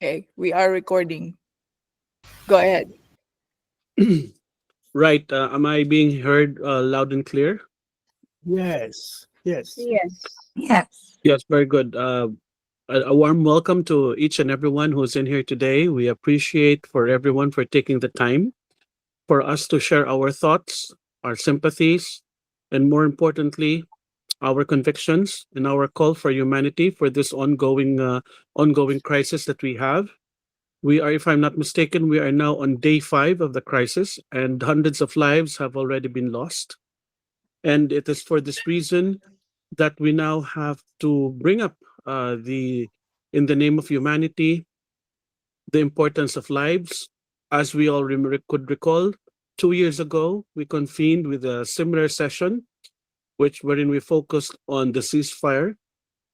Okay, we are recording. Go ahead. Right. Am I being heard loud and clear? Yes, yes. Yes. Yes. Yes, very good. A warm welcome to each and everyone who's in here today. We appreciate for everyone for taking the time for us to share our thoughts, our sympathies, and more importantly, our convictions and our call for humanity for this ongoing crisis that we have. We are, if I'm not mistaken, we are now on day 5 of the crisis, and hundreds of lives have already been lost. And it is for this reason that we now have to bring up in the name of humanity, the importance of lives. As we all could recall, 2 years ago, we convened with a similar session, wherein we focused on the ceasefire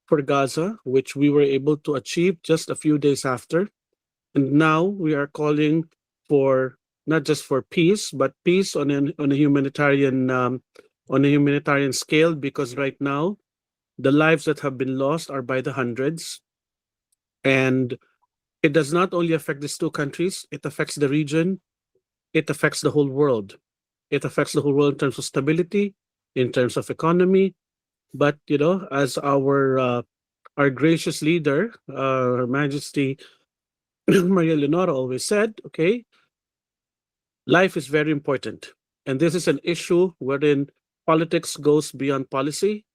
for Gaza, which we were able to achieve just a few days after. And now we are calling for not just for peace, but peace on a humanitarian scale, because right now the lives that have been lost are by the hundreds. And it does not only affect these two countries, it affects the region, it affects the whole world. It affects the whole world in terms of stability, in terms of economy. But as our gracious leader, Her Majesty Maria Leonor always said, okay, life is very important. And this is an issue wherein politics goes beyond policy.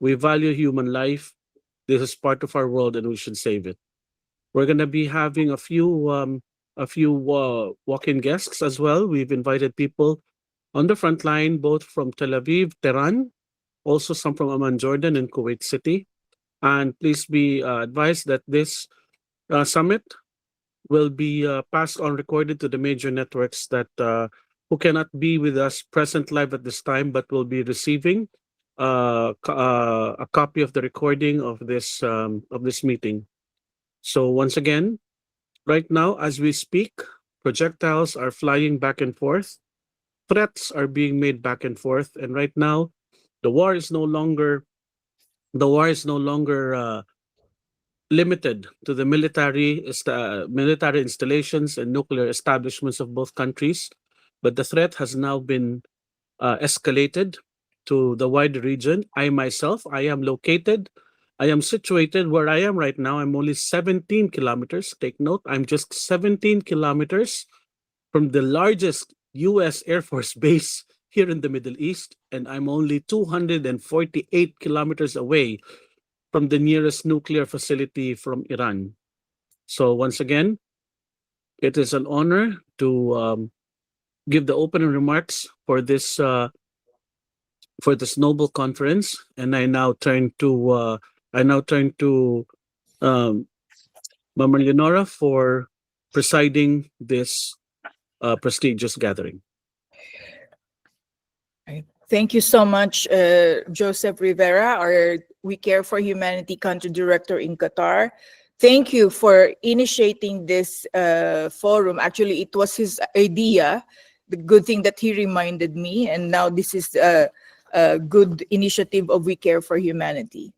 We value human life. This is part of our world and we should save it. We're going to be having a few walk-in guests as well. We've invited people on the front line, both from Tel Aviv, Tehran, also some from Amman, Jordan, and Kuwait City. And please be advised that this summit will be passed on recorded to the major networks that who cannot be with us present live at this time, but will be receiving a copy of the recording of this meeting. So once again, right now as we speak, projectiles are flying back and forth, threats are being made back and forth, and right now the war is no longer limited to the military installations and nuclear establishments of both countries, but the threat has now been escalated to the wider region. I am situated where I am right now. I'm only 17 kilometers. Take note, I'm just 17 kilometers from the largest U.S. Air Force base here in the Middle East, and I'm only 248 kilometers away from the nearest nuclear facility from Iran. So once again, it is an honor to give the opening remarks for this noble conference, and I now turn to um, Mama Leonora for presiding this prestigious gathering. Right. Thank you so much, Joseph Rivera, our We Care for Humanity Country Director in Qatar. Thank you for initiating this forum. Actually, it was his idea. The good thing that he reminded me, and now this is a good initiative of We Care for Humanity.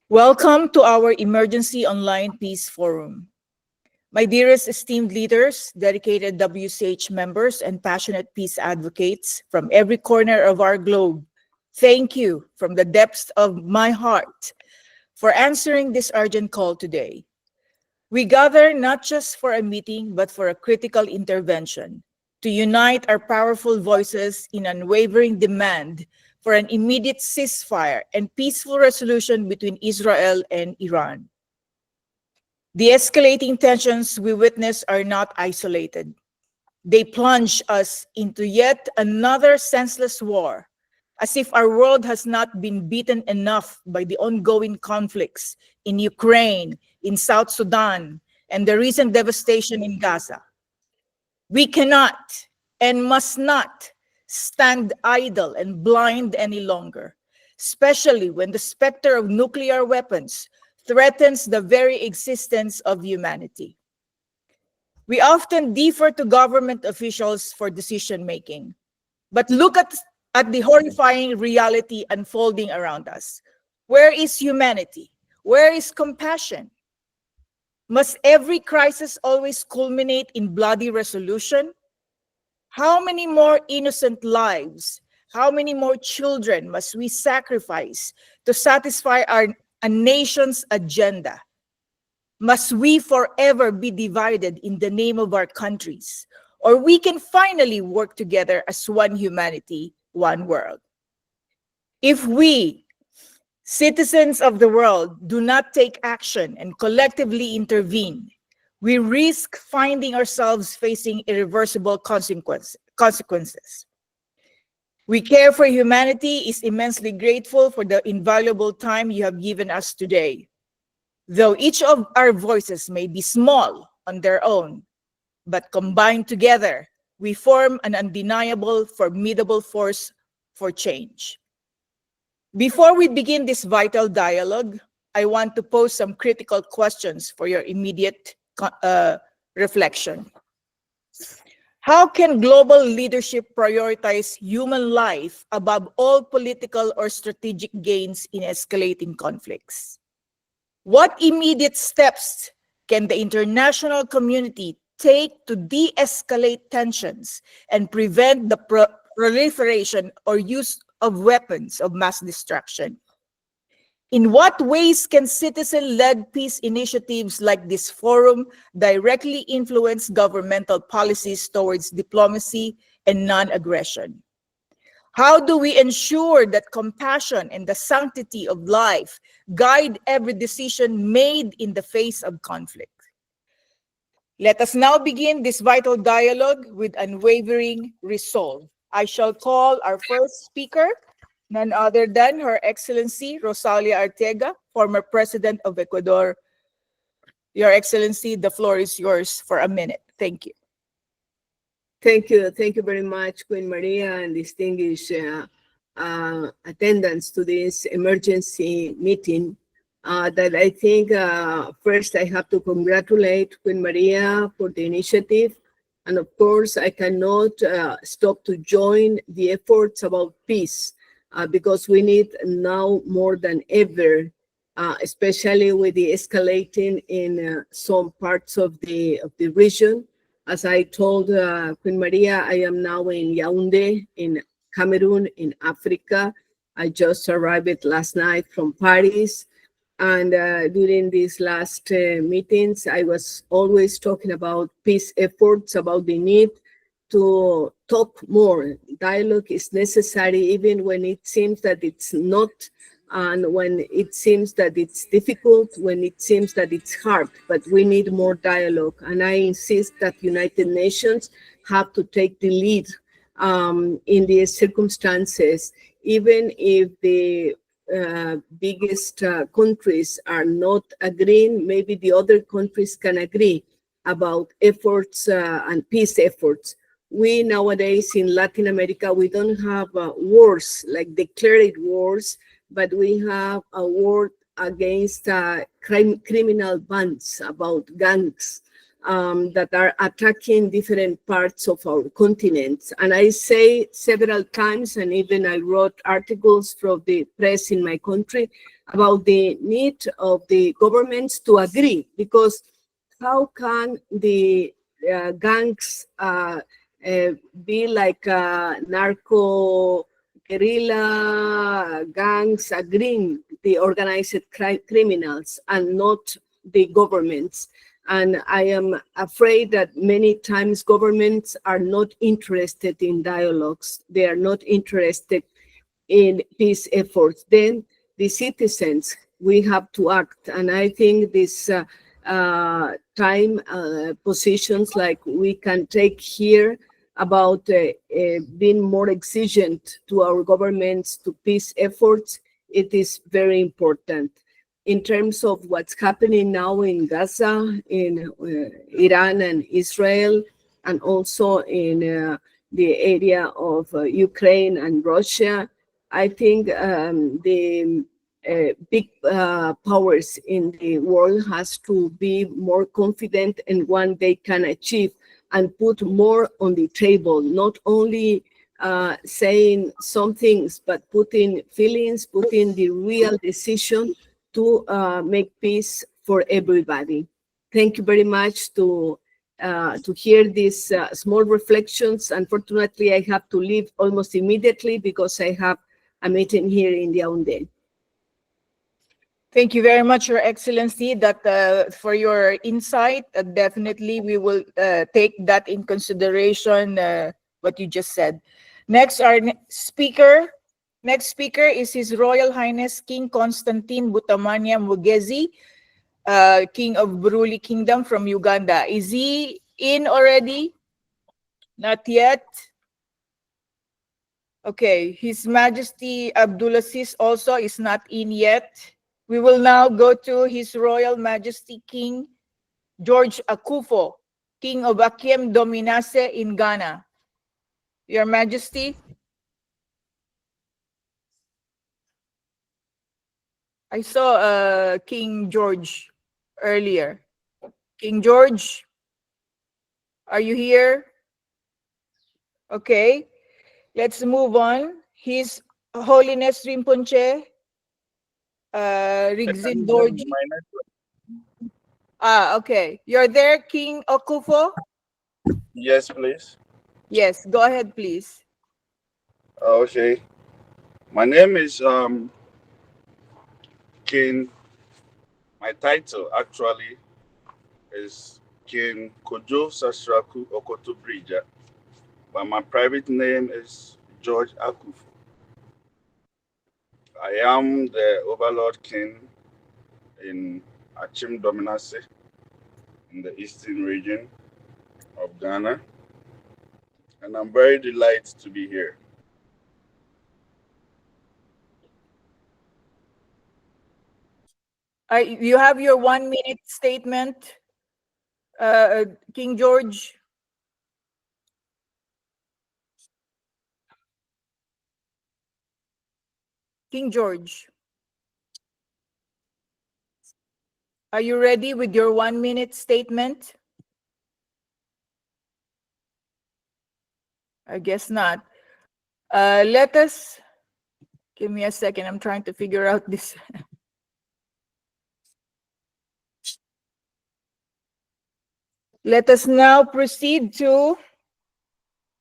Welcome to our Emergency Online Peace Forum. My dearest esteemed leaders, dedicated WCH members, and passionate peace advocates from every corner of our globe, thank you from the depths of my heart for answering this urgent call today. We gather not just for a meeting, but for a critical intervention to unite our powerful voices in unwavering demand for an immediate ceasefire and peaceful resolution between Israel and Iran. The escalating tensions we witness are not isolated. They plunge us into yet another senseless war, as if our world has not been beaten enough by the ongoing conflicts in Ukraine, in South Sudan, and the recent devastation in Gaza. We cannot and must not stand idle and blind any longer, especially when the specter of nuclear weapons threatens the very existence of humanity. We often defer to government officials for decision-making, but look at the horrifying reality unfolding around us. Where is humanity? Where is compassion? Must every crisis always culminate in bloody resolution? How many more innocent lives, how many more children must we sacrifice to satisfy a nation's agenda? Must we forever be divided in the name of our countries? Or we can finally work together as one humanity, one world. If we, citizens of the world, do not take action and collectively intervene, we risk finding ourselves facing irreversible consequences. We Care for Humanity is immensely grateful for the invaluable time you have given us today. Though each of our voices may be small on their own, but combined together, we form an undeniable, formidable force for change. Before we begin this vital dialogue, I want to pose some critical questions for your immediate reflection. How can global leadership prioritize human life above all political or strategic gains in escalating conflicts? What immediate steps can the international community take to de-escalate tensions and prevent the proliferation or use of weapons of mass destruction? In what ways can citizen-led peace initiatives like this forum directly influence governmental policies towards diplomacy and non-aggression? How do we ensure that compassion and the sanctity of life guide every decision made in the face of conflict? Let us now begin this vital dialogue with unwavering resolve. I shall call our first speaker, none other than Her Excellency Rosalia Arteaga, former President of Ecuador. Your Excellency, the floor is yours for a minute. Thank you. Thank you. Thank you very much, Queen Maria, and distinguished attendance to this emergency meeting. That I think first I have to congratulate Queen Maria for the initiative. And of course, I cannot stop to join the efforts about peace because we need now more than ever, especially with the escalating in some parts of the region. As I told Queen Maria, I am now in Yaoundé, in Cameroon, in Africa. I just arrived last night from Paris. And during these last meetings, I was always talking about peace efforts, about the need to talk more. Dialogue is necessary even when it seems that it's not, and when it seems that it's difficult, when it seems that it's hard, but we need more dialogue. And I insist that United Nations have to take the lead in these circumstances, even if the biggest countries are not agreeing, maybe the other countries can agree about efforts and peace efforts. We nowadays in Latin America, we don't have wars, like declared wars, but we have a war against criminal bands, about gangs that are attacking different parts of our continent. And I say several times, and even I wrote articles from the press in my country about the need of the governments to agree, because how can the gangs be like narco guerrilla gangs agreeing, the organized criminals, and not the governments? And I am afraid that many times governments are not interested in dialogues. They are not interested in peace efforts. Then the citizens, we have to act. And I think this time positions like we can take here about being more exigent to our governments, to peace efforts, it is very important. In terms of what's happening now in Gaza, in Iran and Israel, and also in the area of Ukraine and Russia, I think the big powers in the world has to be more confident in what they can achieve and put more on the table, not only saying some things, but putting feelings, putting the real decision to make peace for everybody. thank you very much to hear these small reflections. Unfortunately, I have to leave almost immediately because I have a meeting here in Yaoundé. Thank you very much, Your Excellency, that for your insight. Definitely, we will take that in consideration, what you just said. Next, our next speaker is His Royal Highness King Constantine Butamania Mugezi, King of Buruli Kingdom from Uganda. Is he in already? Not yet. Okay, His Majesty Abdulaziz also is not in yet. We will now go to His Royal Majesty King George Akufo, King of Akiem Dominace in Ghana. Your Majesty. I saw King George earlier. King George, are you here? Okay, let's move on. His Holiness Rinpoche, Rigzin Dorji. Okay. You're there, King Okufo? Yes, please. Yes, go ahead, please. Okay. My name is King. My title actually is King Kojo Sasraku Okoto Brija, but my private name is George Akufo. I am the Overlord King in Achim Dominace in the eastern region of Ghana, and I'm very delighted to be here. You have your 1 minute statement, King George. King George, are you ready with your 1 minute statement? I guess not. Give me a second. I'm trying to figure out this. Let us now proceed to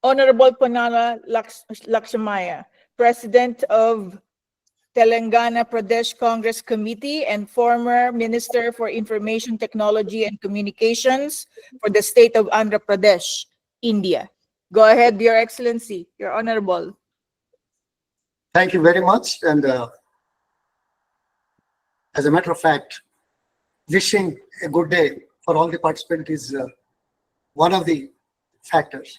Honorable Panala Lakshamaya, President of Telangana Pradesh Congress Committee and former Minister for Information Technology and Communications for the state of Andhra Pradesh, India. Go ahead, Your Excellency. You're honorable. Thank you very much. And as a matter of fact, wishing a good day for all the participants is one of the factors.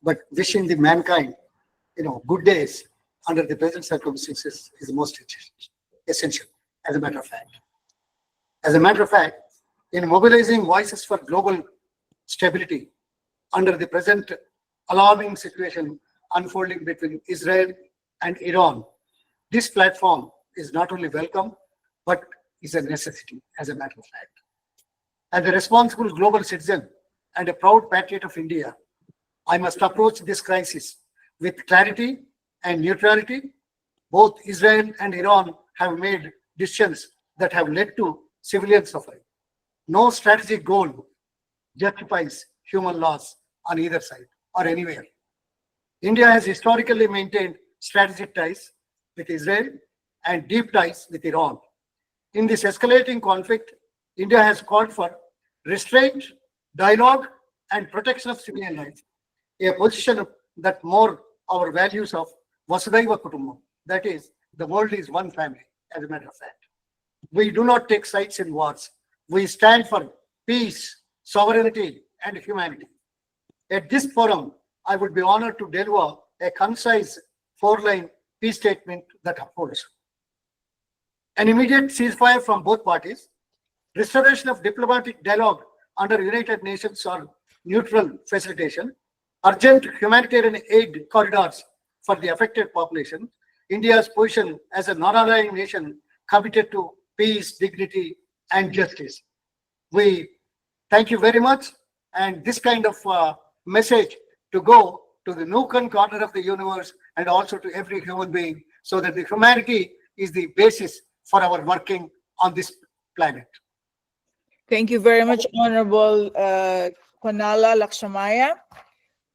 But wishing the mankind, good days under the present circumstances is the most essential, as a matter of fact. As a matter of fact, in mobilizing voices for global stability under the present alarming situation unfolding between Israel and Iran, this platform is not only welcome, but is a necessity, as a matter of fact. As a responsible global citizen and a proud patriot of India, I must approach this crisis with clarity and neutrality. Both Israel and Iran have made decisions that have led to civilian suffering. No strategic goal justifies human loss on either side or anywhere. India has historically maintained strategic ties with Israel and deep ties with Iran. In this escalating conflict, India has called for restraint, dialogue, and protection of civilian lives, a position that more our values of Vasudhaiva Kutumbam, that is, the world is one family, as a matter of fact. We do not take sides in wars. We stand for peace, sovereignty, and humanity. At this forum, I would be honored to deliver a concise 4-line peace statement that upholds an immediate ceasefire from both parties, restoration of diplomatic dialogue under United Nations or neutral facilitation, urgent humanitarian aid corridors for the affected population, India's position as a non-aligned nation committed to peace, dignity, and justice. We thank you very much, and this kind of message to go to the nook and corner of the universe and also to every human being, so that the humanity is the basis for our working on this planet. Thank you very much, Honorable Konala Lakshamaya.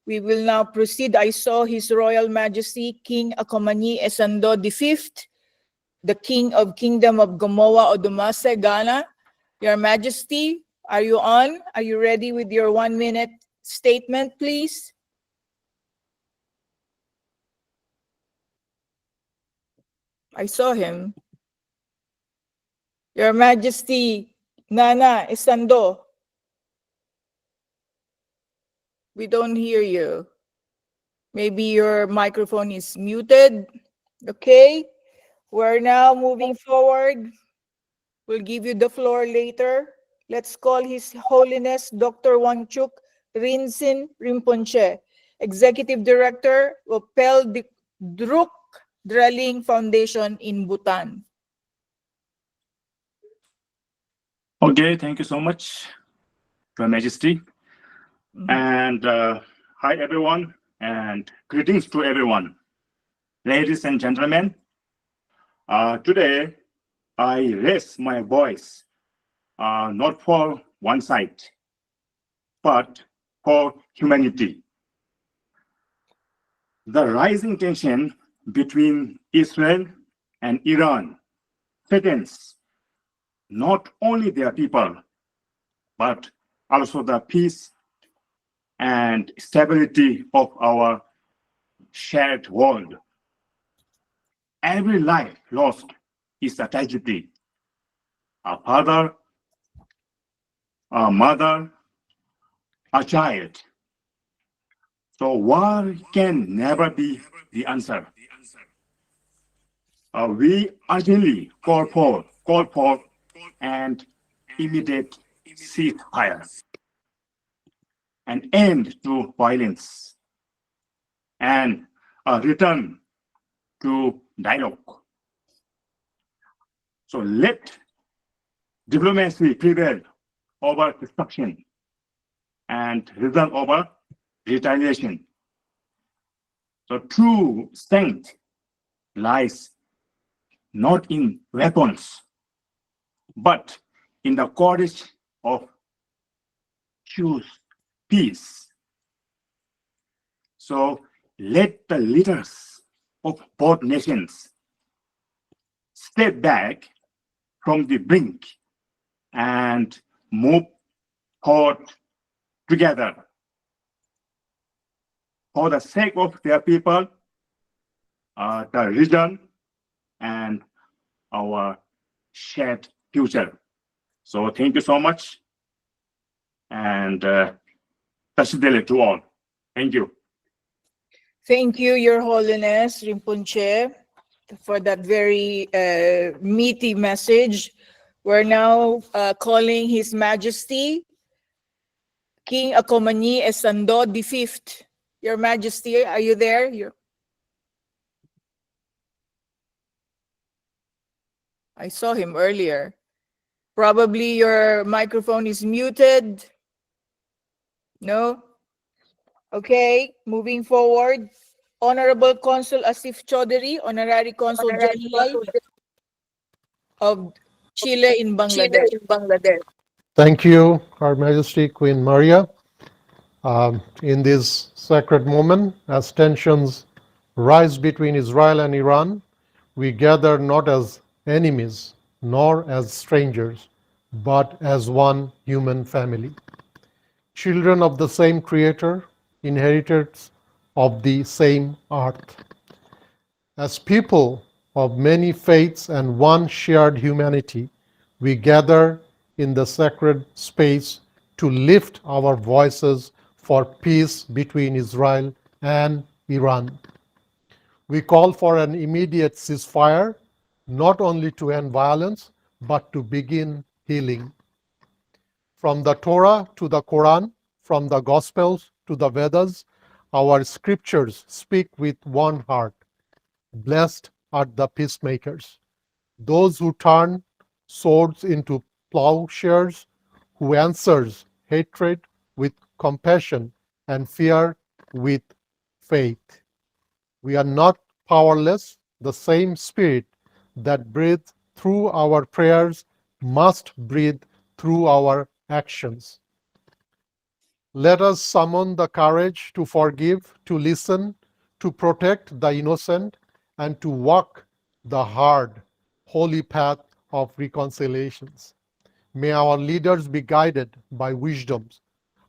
We will now proceed. I saw His Royal Majesty King Akomani Esando V, the King of Kingdom of Gomoa Odumase, Ghana. Your Majesty, are you on? Are you ready with your 1-minute statement, please? I saw him. Your Majesty, Nana Esando. We don't hear you. Maybe your microphone is muted. Okay. We're now moving forward. We'll give you the floor later. Let's call His Holiness Dr. Wangchuk Rinzin Rinpoche, Executive Director of Pel Druk Draling Foundation in Bhutan. Okay, thank you so much, Your Majesty. And hi, everyone, and greetings to everyone. Ladies and gentlemen, today I raise my voice not for one side, but for humanity. The rising tension between Israel and Iran threatens not only their people, but also the peace and stability of our shared world. Every life lost is a tragedy. A father, a mother, a child. So war can never be the answer. We urgently call for an immediate ceasefire, an end to violence, and a return to dialogue. So let diplomacy prevail over destruction and reason over retaliation. So true strength lies not in weapons, but in the courage of choose peace. So let the leaders of both nations step back from the brink and move forward together for the sake of their people, the region, and our shared future. So thank you so much, and Tashidele to all. Thank you. Thank you, Your Holiness Rinpoche, for that very meaty message. We're now calling His Majesty King Akomani Esando V. Your Majesty, are you there? I saw him earlier. Probably your microphone is muted. No? Okay, moving forward. Honorable Consul Asif Chaudhary, Honorary Consul General of Chile in Bangladesh. Thank you, Her Majesty Queen Maria. In this sacred moment, as tensions rise between Israel and Iran, we gather not as enemies nor as strangers, but as one human family. Children of the same Creator, inheritors of the same earth. As people of many faiths and one shared humanity, we gather in the sacred space to lift our voices for peace between Israel and Iran. We call for an immediate ceasefire, not only to end violence, but to begin healing. From the Torah to the Quran, from the Gospels to the Vedas, our scriptures speak with one heart. Blessed are the peacemakers, those who turn swords into plowshares, who answers hatred with compassion and fear with faith. We are not powerless. The same spirit that breathes through our prayers must breathe through our actions. Let us summon the courage to forgive, to listen, to protect the innocent, and to walk the hard, holy path of reconciliations. May our leaders be guided by wisdom,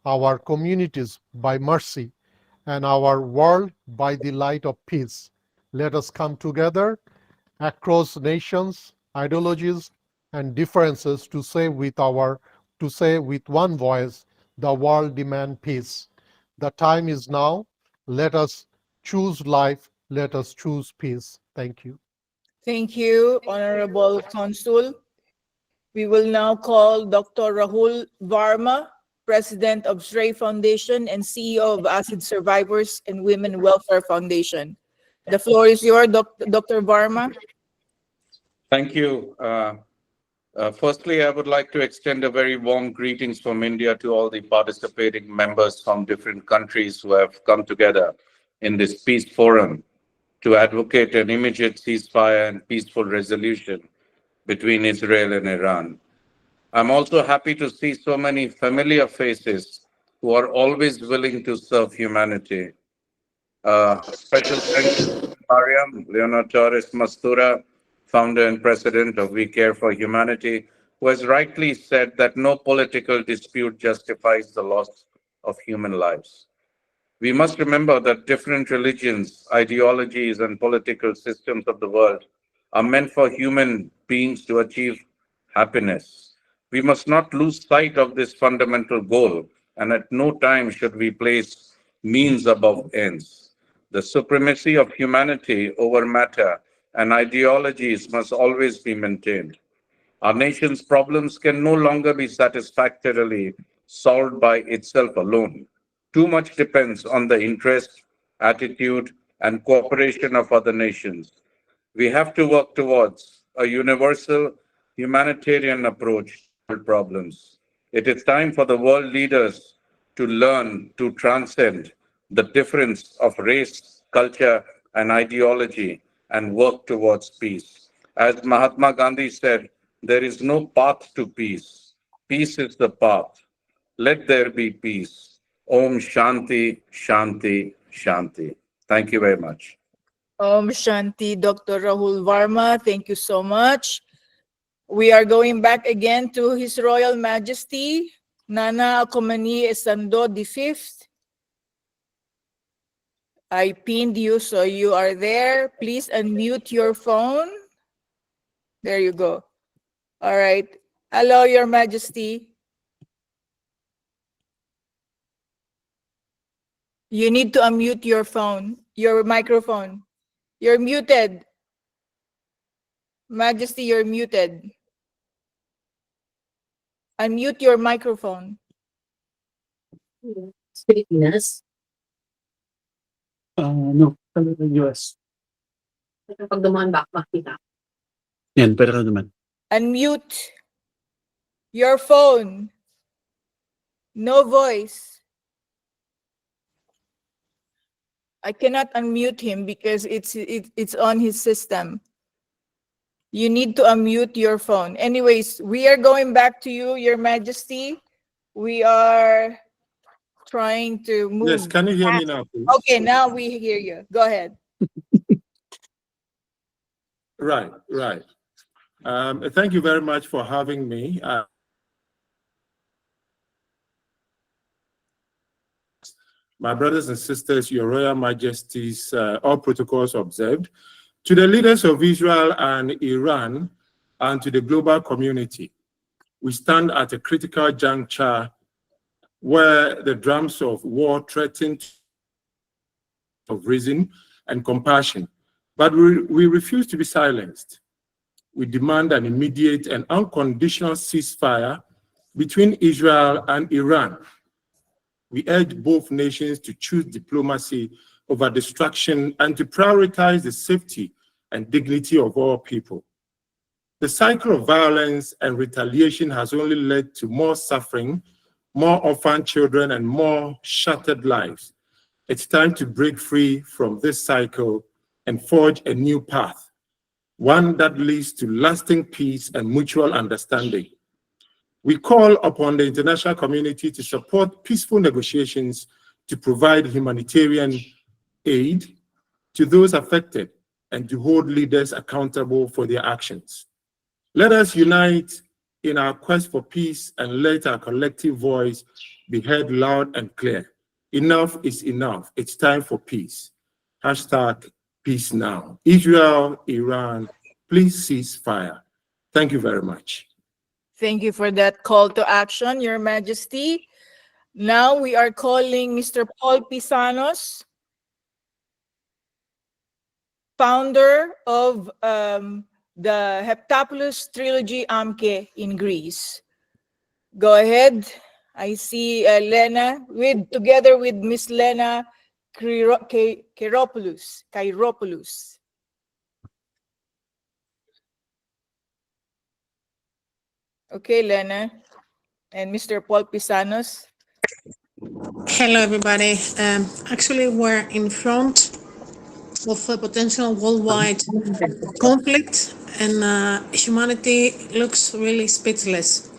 our communities by mercy, and our world by the light of peace. Let us come together across nations, ideologies, and differences to say with one voice, the world demands peace. The time is now. Let us choose life. Let us choose peace. Thank you. Thank you, Honorable Consul. We will now call Dr. Rahul Varma, President of SRAY Foundation and CEO of Acid Survivors and Women Welfare Foundation. The floor is yours, Dr. Varma. Thank you. Firstly, I would like to extend a very warm greetings from India to all the participating members from different countries who have come together in this peace forum to advocate an immediate ceasefire and peaceful resolution between Israel and Iran. I'm also happy to see so many familiar faces who are always willing to serve humanity. Special thanks to Mariam, Leonor, Torres, Mastura, founder and president of We Care for Humanity, who has rightly said that no political dispute justifies the loss of human lives. We must remember that different religions, ideologies, and political systems of the world are meant for human beings to achieve happiness. We must not lose sight of this fundamental goal, and at no time should we place means above ends. The supremacy of humanity over matter and ideologies must always be maintained. Our nation's problems can no longer be satisfactorily solved by itself alone. Too much depends on the interest, attitude, and cooperation of other nations. We have to work towards a universal humanitarian approach to problems. It is time for the world leaders to learn to transcend the difference of race, culture, and ideology and work towards peace. As Mahatma Gandhi said, there is no path to peace. Peace is the path. Let there be peace. Om Shanti, Shanti, Shanti. Thank you very much. Om Shanti, Dr. Rahul Varma. Thank you so much. We are going back again to His Royal Majesty, Nana Akomani Esando V. I pinned you, so you are there. Please unmute your phone. There you go. All right. Hello, Your Majesty. You need to unmute your phone, your microphone. You're muted. Majesty, you're muted. Unmute your microphone. Pilipinas. No, US. Pag dumaan back kita. Yan, pwede ka naman. Unmute your phone. No voice. I cannot unmute him because it's on his system. You need to unmute your phone. Anyways, we are going back to you, Your Majesty. We are trying to move. Yes, can you hear me now, please? Okay, now we hear you. Go ahead. Right. Thank you very much for having me. My brothers and sisters, Your Royal Majesties, all protocols observed. To the leaders of Israel and Iran, and to the global community, we stand at a critical juncture where the drums of war threaten of reason and compassion. But we refuse to be silenced. We demand an immediate and unconditional ceasefire between Israel and Iran. We urge both nations to choose diplomacy over destruction and to prioritize the safety and dignity of all people. The cycle of violence and retaliation has only led to more suffering, more orphan children, and more shattered lives. It's time to break free from this cycle and forge a new path, one that leads to lasting peace and mutual understanding. We call upon the international community to support peaceful negotiations to provide humanitarian aid to those affected and to hold leaders accountable for their actions. Let us unite in our quest for peace and let our collective voice be heard loud and clear. Enough is enough. It's time for peace. Hashtag peace now. Israel, Iran, please cease fire. Thank you very much. Thank you for that call to action, Your Majesty. Now we are calling Mr. Paul Pisanos, founder of the Heptapolous Trilogy Amke in Greece. Go ahead. I see Lena together with Miss Lena Kairopoulos. Okay, Lena and Mr. Paul Pisanos. Hello, everybody. Actually, we're in front of a potential worldwide conflict, and humanity looks really speechless.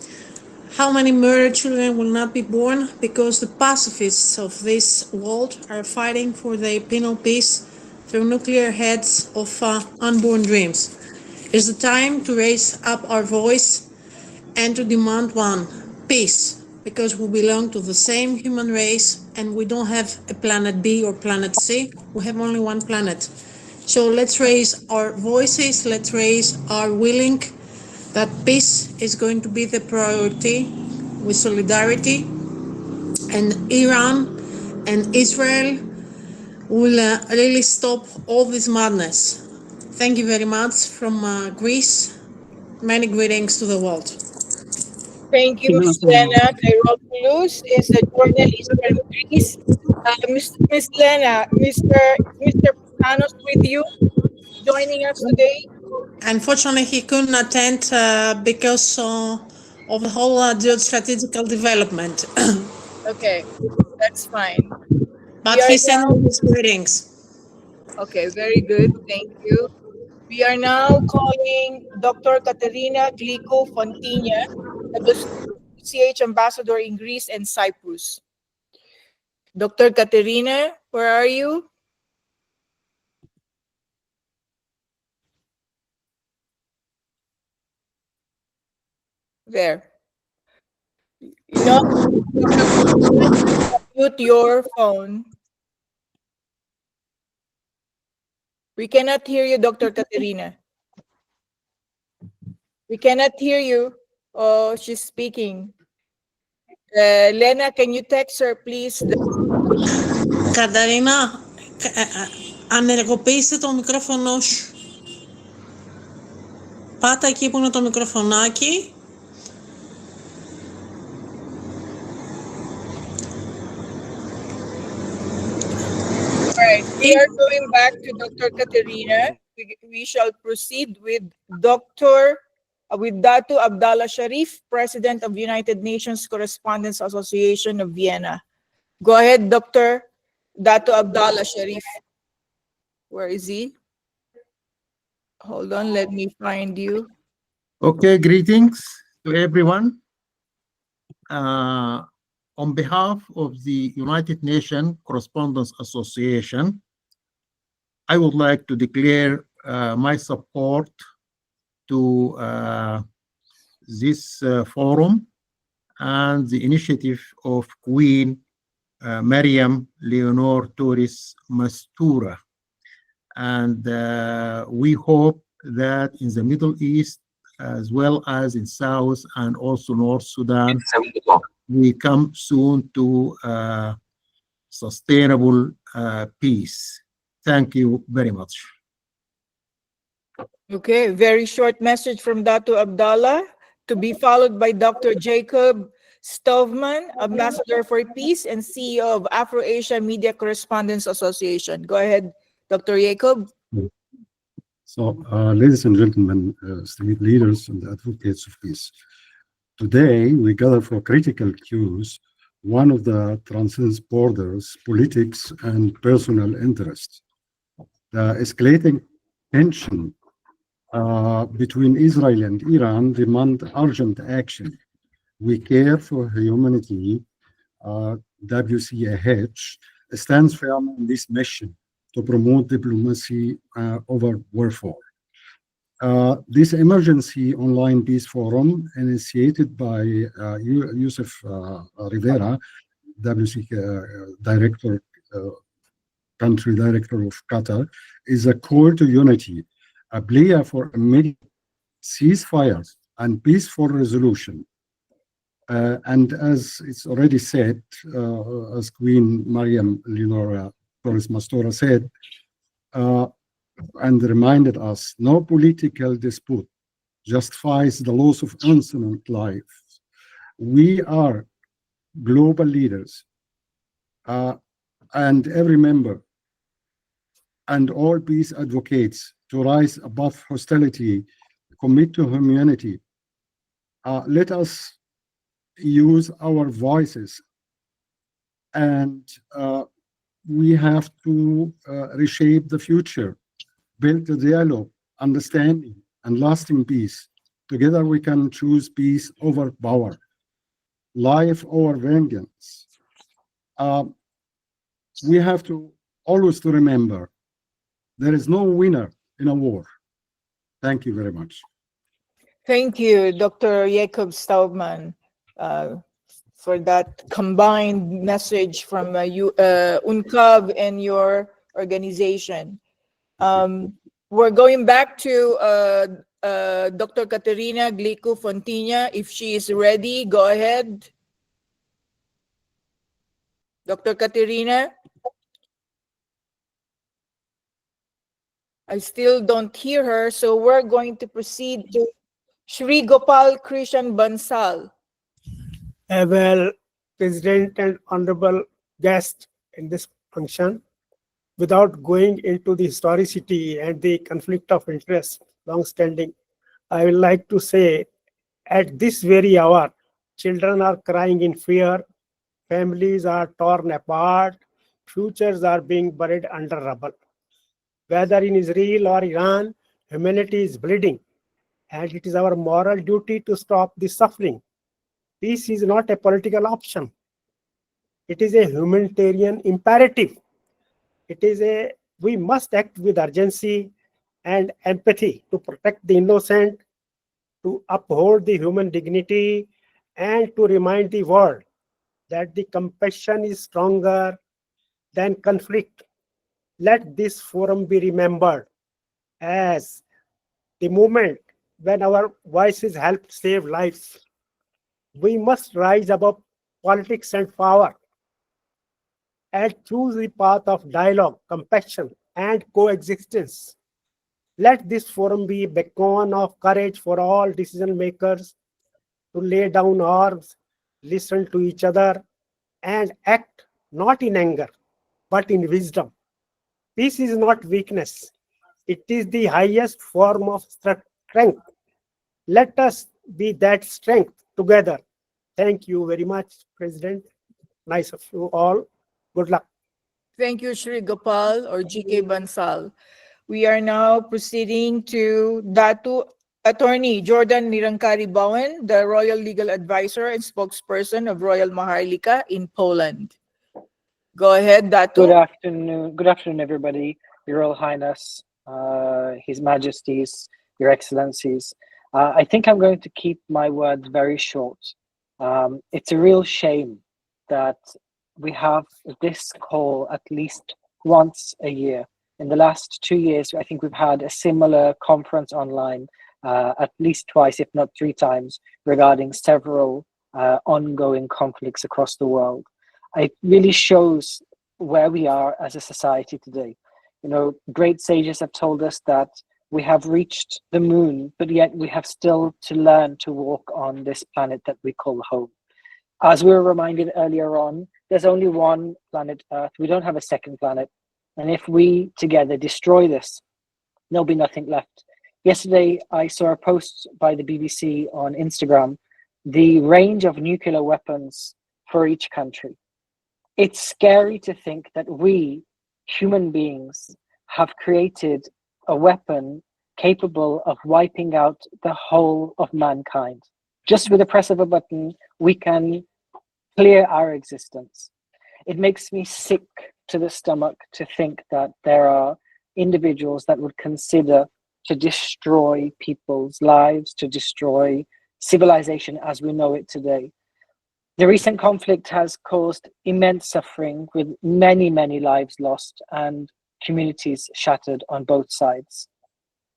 How many murdered children will not be born because the pacifists of this world are fighting for the penal peace through nuclear heads of unborn dreams? It's the time to raise up our voice and to demand one, peace, because we belong to the same human race and we don't have a planet B or planet C, we have only one planet. So let's raise our voices, let's raise our willing that peace is going to be the priority with solidarity, and Iran and Israel will really stop all this madness. Thank you very much from Greece. Many greetings to the world. Thank you, Ms. Lena Kairopoulos is a journalist from Greece. Ms. Lena, Mr. Pisanos with you, joining us today. Unfortunately, he couldn't attend because of the whole geostrategical development. Okay, that's fine. But he sent me his greetings. Okay, very good. Thank you. We are now calling Dr. Caterina Glico Fontina, the WCH ambassador in Greece and Cyprus. Dr. Caterina, where are you? There. You know, mute your phone. We cannot hear you, Dr. Caterina. We cannot hear you. Oh, she's speaking. Lena, can you text her, please? Καταρίνα, ανεργοποίησε το μικρόφωνο σου. Πάτα εκεί που είναι το μικροφωνάκι. All right, we are going back to Dr. Caterina. We shall proceed with Datu Abdallah Sharif, President of United Nations Correspondents Association of Vienna. Go ahead, Dr. Datu Abdallah Sharif. Where is he? Hold on, let me find you. Okay, greetings to everyone. On behalf of the United Nations Correspondents Association, I would like to declare my support to this forum and the initiative of Queen Mariam Leonor Torres Mastura. And we hope that in the Middle East, as well as in South and also North Sudan, we come soon to sustainable peace. Thank you very much. Okay, very short message from Datu Abdallah, to be followed by Dr. Jacob Stovman, Ambassador for Peace and CEO of Afro-Asia Media Correspondents Association. Go ahead, Dr. Jacob. So, ladies and gentlemen, esteemed leaders and advocates of peace, today we gather for critical cues, one of the transcends borders, politics, and personal interests. The escalating tension between Israel and Iran demand urgent action. We Care for Humanity, WCH, stands firm in this mission to promote diplomacy over warfare. This emergency online peace forum, initiated by Joseph Rivera, WCH Director, Country Director of Qatar, is a call to unity, a plea for immediate ceasefire and peaceful resolution. And as it's already said, as Queen Mariam Leonor Torres Mastura said, and reminded us, no political dispute justifies the loss of innocent lives. We are global leaders, and every member and all peace advocates to rise above hostility, commit to humanity. Let us use our voices, and we have to reshape the future, build a dialogue, understanding, and lasting peace. Together we can choose peace over power, life over vengeance. We have to always to remember there is no winner in a war. Thank you very much. Thank you, Dr. Jacob Staubman, for that combined message from UNCAV and your organization. We're going back to Dr. Caterina Glico Fontina. If she is ready, go ahead. Dr. Caterina? I still don't hear her, so we're going to proceed to Shri Gopal Krishan Bansal. Well, President and honorable guest in this function, without going into the historicity and the conflict of interest long-standing, I would like to say at this very hour, children are crying in fear, families are torn apart, futures are being buried under rubble. Whether in Israel or Iran, humanity is bleeding, and it is our moral duty to stop the suffering. Peace is not a political option. It is a humanitarian imperative. We must act with urgency and empathy to protect the innocent, to uphold the human dignity, and to remind the world that the compassion is stronger than conflict. Let this forum be remembered as the moment when our voices helped save lives. We must rise above politics and power and choose the path of dialogue, compassion, and coexistence. Let this forum be a beacon of courage for all decision makers to lay down arms, listen to each other, and act not in anger, but in wisdom. Peace is not weakness. It is the highest form of strength. Let us be that strength together. Thank you very much, President. Nice of you all. Good luck. Thank you, Shri Gopal or GK Bansal. We are now proceeding to Datu Attorney Jordan Nirankari Bowen, the Royal Legal Advisor and Spokesperson of Royal Maharlika in Poland. Go ahead, Datu. Good afternoon, everybody. Your Royal Highness, His Majesties, Your Excellencies. I think I'm going to keep my words very short. It's a real shame that we have this call at least once a year. In the last 2 years, I think we've had a similar conference online at least twice, if not 3 times, regarding several ongoing conflicts across the world. It really shows where we are as a society today. You know, great sages have told us that we have reached the moon, but yet we have still to learn to walk on this planet that we call home. As we were reminded earlier on, there's only one planet Earth. We don't have a second planet. And if we together destroy this, there'll be nothing left. Yesterday, I saw a post by the BBC on Instagram, the range of nuclear weapons for each country. It's scary to think that we, human beings, have created a weapon capable of wiping out the whole of mankind. Just with the press of a button, we can clear our existence. It makes me sick to the stomach to think that there are individuals that would consider to destroy people's lives, to destroy civilization as we know it today. The recent conflict has caused immense suffering with many, many lives lost and communities shattered on both sides.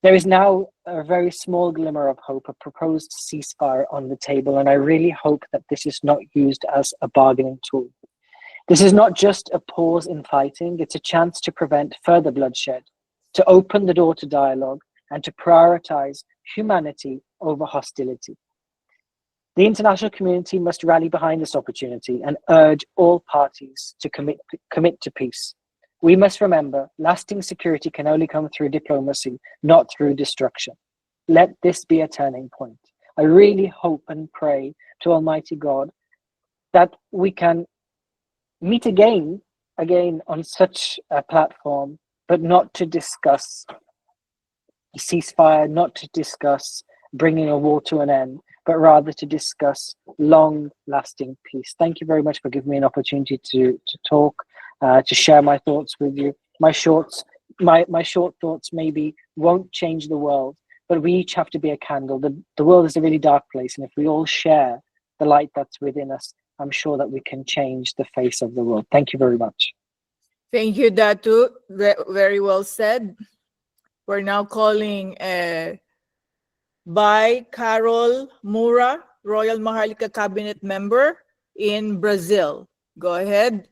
There is now a very small glimmer of hope, a proposed ceasefire on the table, and I really hope that this is not used as a bargaining tool. This is not just a pause in fighting, it's a chance to prevent further bloodshed, to open the door to dialogue, and to prioritize humanity over hostility. The international community must rally behind this opportunity and urge all parties to commit to peace. We must remember, lasting security can only come through diplomacy, not through destruction. Let this be a turning point. I really hope and pray to Almighty God that we can meet again on such a platform, but not to discuss ceasefire, not to discuss bringing a war to an end, but rather to discuss long-lasting peace. Thank you very much for giving me an opportunity to talk, to share my thoughts with you. My short thoughts maybe won't change the world, but we each have to be a candle. The world is a really dark place, and if we all share the light that's within us, I'm sure that we can change the face of the world. Thank you very much. Thank you, Datu. Very well said. We're now calling by Carol Moura, Royal Maharlika Cabinet Member in Brazil. Go ahead.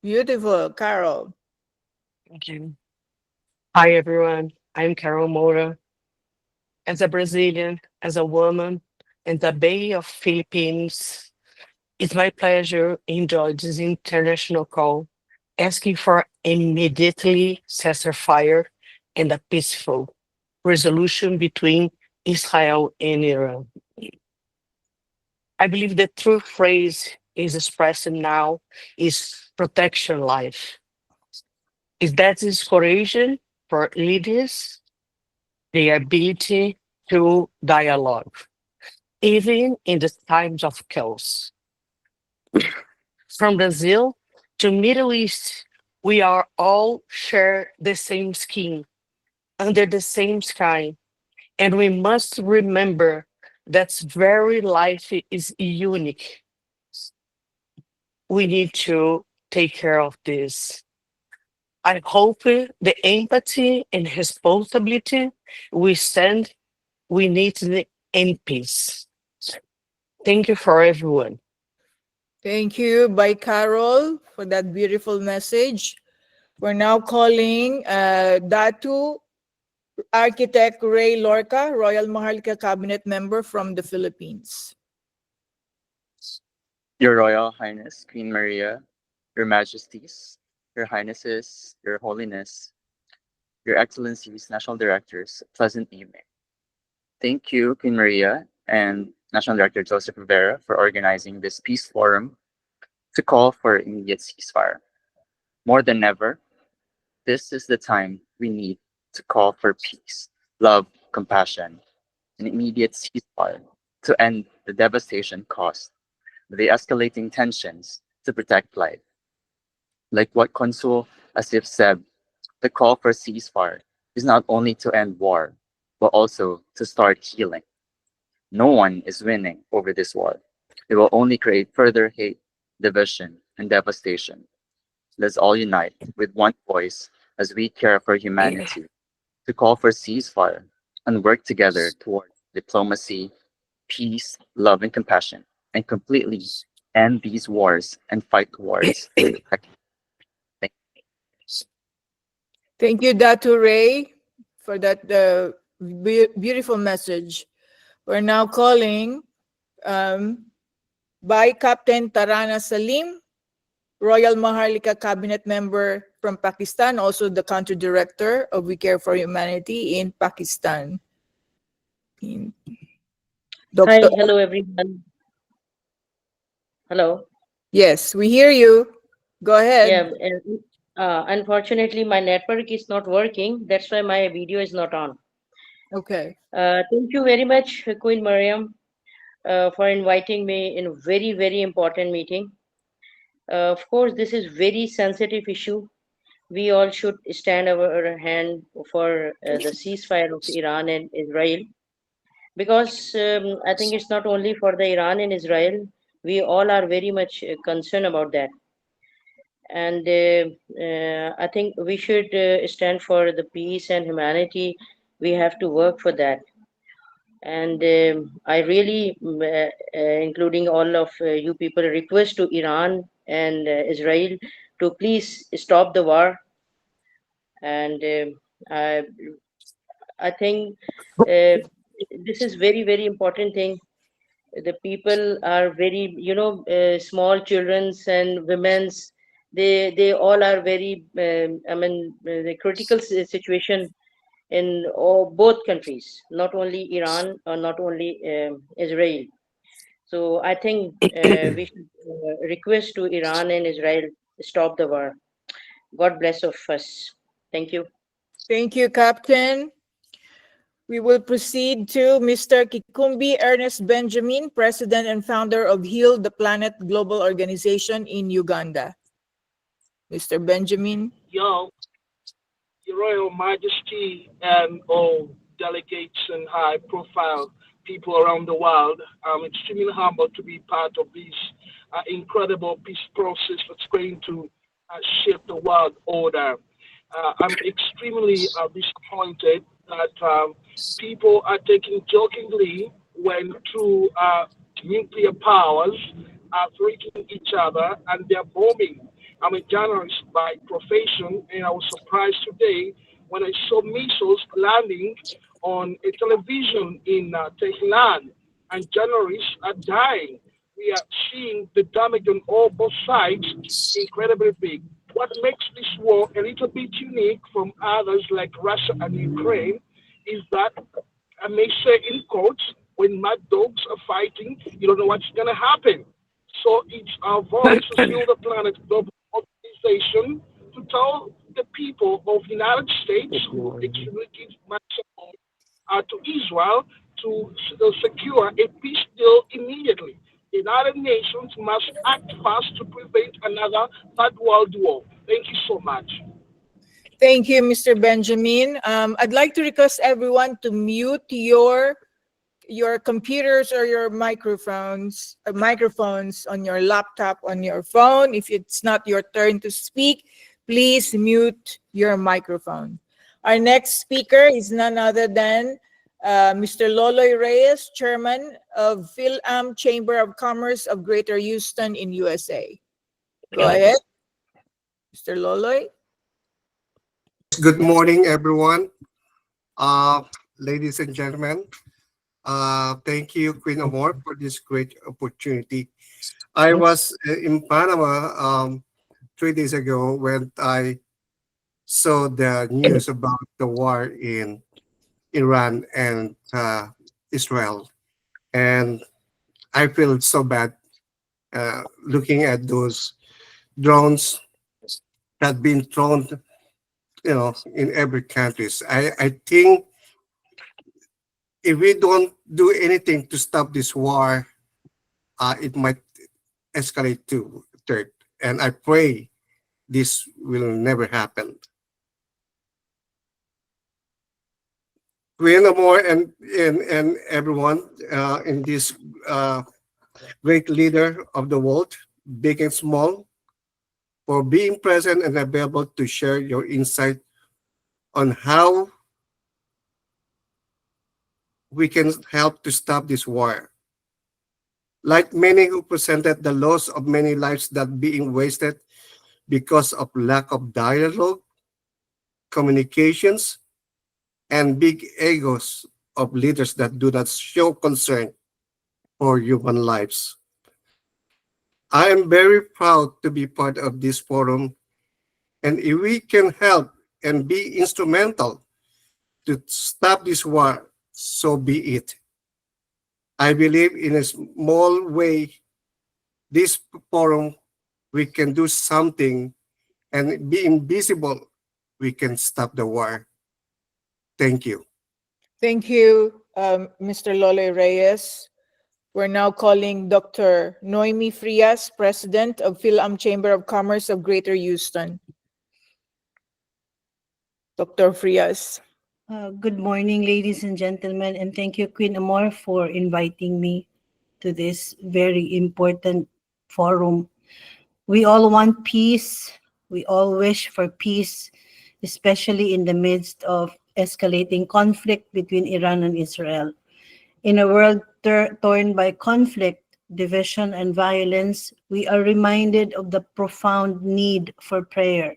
Beautiful, Carol. Thank you. Hi, everyone. I'm Carol Moura. As a Brazilian, as a woman in the Bay of Philippines, it's my pleasure to enjoy this international call, asking for immediately ceasefire and a peaceful resolution between Israel and Iran. I believe the true phrase is expressed now is protection life. Is that inspiration for leaders, the ability to dialogue, even in the times of chaos. From Brazil to Middle East, we are all share the same skin, under the same sky, and we must remember that very life is unique. We need to take care of this. I hope the empathy and responsibility we need in peace. Thank you for everyone. Thank you, by Carol, for that beautiful message. We're now calling Datu Architect Ray Lorca, Royal Maharlika Cabinet Member from the Philippines. Your Royal Highness, Queen Maria, Your Majesties, Your Highnesses, Your Holiness, Your Excellencies, National Directors, pleasant evening. Thank you, Queen Maria and National Director Joseph Rivera, for organizing this peace forum to call for immediate ceasefire. More than ever, this is the time we need to call for peace, love, compassion, and immediate ceasefire to end the devastation caused by the escalating tensions to protect life. Like what Consul Asif said, the call for ceasefire is not only to end war, but also to start healing. No one is winning over this war. It will only create further hate, division, and devastation. Let's all unite with one voice as we care for humanity to call for ceasefire and work together towards diplomacy, peace, love, and compassion, and completely end these wars and fight towards. Thank you, Datu Ray, for that beautiful message. We're now calling by Captain Tarana Salim, Royal Maharlika Cabinet Member from Pakistan, also the Country Director of We Care for Humanity in Pakistan. Hi, hello everyone. Hello. Yes, we hear you. Go ahead. Yeah, unfortunately, my network is not working. That's why my video is not on. Okay. Thank you very much, Queen Mariam, for inviting me in a very, very important meeting. Of course, this is very sensitive issue. We all should stand our hand for the ceasefire of Iran and Israel, because I think it's not only for the Iran and Israel. We all are very much concerned about that, and I think we should stand for the peace and humanity. We have to work for that, and I really, including all of you people, request to Iran and Israel to please stop the war, and I, I think this is very, very important thing. The people are very, small children's and women's, they all are very, the critical situation in both countries, not only Iran or not only Israel. So I think we should request to Iran and Israel stop the war. God bless of us. Thank you. Thank you, Captain. We will proceed to Mr. Kikumbi Ernest Benjamin, President and founder of Heal the Planet Global Organization in Uganda. Mr. Benjamin. Your Royal Majesty and all delegates and high-profile people around the world, I'm extremely humbled to be part of this incredible peace process that's going to shape the world order. I'm extremely disappointed that people are taking jokingly when two nuclear powers are threatening each other and they're bombing. I'm a journalist by profession, and I was surprised today when I saw missiles landing on a television in Tehran, and journalists are dying. We are seeing the damage on all both sides incredibly big. What makes this war a little bit unique from others like Russia and Ukraine is that, I may say in quotes, when mad dogs are fighting, you don't know what's going to happen. So it's our voice to Heal the Planet Global Organization to tell the people of the United States who extremely give much support to Israel to secure a peace deal immediately. The United Nations must act fast to prevent another third world war. Thank you so much. Thank you, Mr. Benjamin. I'd like to request everyone to mute your computers or your microphones on your laptop, on your phone. If it's not your turn to speak, please mute your microphone. Our next speaker is none other than Mr. Loloy Reyes, Chairman of PhilAm Chamber of Commerce of Greater Houston in USA. Go ahead, Mr. Loloy. Good morning, everyone. Ladies and gentlemen, thank you, Queen Amor, for this great opportunity. I was in Panama 3 days ago when I saw the news about the war in Iran and Israel. And I feel so bad looking at those drones that been thrown, in every countries. I think if we don't do anything to stop this war, it might escalate to third. And I pray this will never happen. Queen Amor and everyone in this great leader of the world, big and small, for being present and available to share your insight on how we can help to stop this war. Like many who presented the loss of many lives that being wasted because of lack of dialogue, communications, and big egos of leaders that do not show concern for human lives. I am very proud to be part of this forum, and if we can help and be instrumental to stop this war, so be it. I believe in a small way, this forum, we can do something, and being visible, we can stop the war. Thank you. Thank you, Mr. Lole Reyes. We're now calling Dr. Noemi Frias, President of PhilAm Chamber of Commerce of Greater Houston. Dr. Frias. Good morning, ladies and gentlemen, and thank you, Queen Amor, for inviting me to this very important forum. We all want peace. We all wish for peace, especially in the midst of escalating conflict between Iran and Israel. In a world torn by conflict, division, and violence, we are reminded of the profound need for prayer,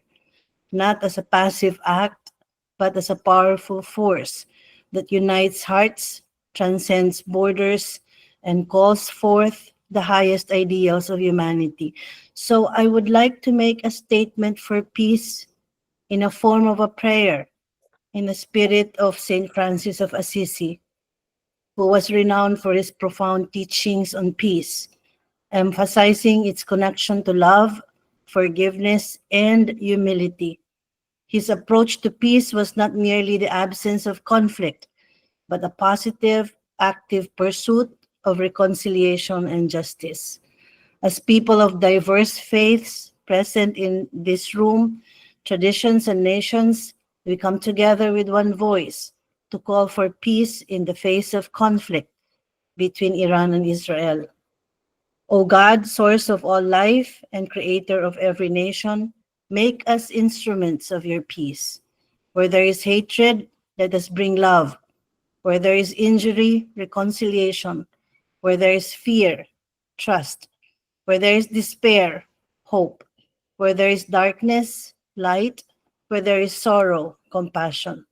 not as a passive act, but as a powerful force that unites hearts, transcends borders, and calls forth the highest ideals of humanity. So I would like to make a statement for peace in a form of a prayer, in the spirit of Saint Francis of Assisi, who was renowned for his profound teachings on peace, emphasizing its connection to love, forgiveness, and humility. His approach to peace was not merely the absence of conflict, but a positive, active pursuit of reconciliation and justice. As people of diverse faiths present in this room, traditions, and nations, we come together with one voice to call for peace in the face of conflict between Iran and Israel. O God, source of all life and creator of every nation, make us instruments of your peace. Where there is hatred, let us bring love. Where there is injury, reconciliation. Where there is fear, trust. Where there is despair, hope. Where there is darkness, light. Where there is sorrow, compassion.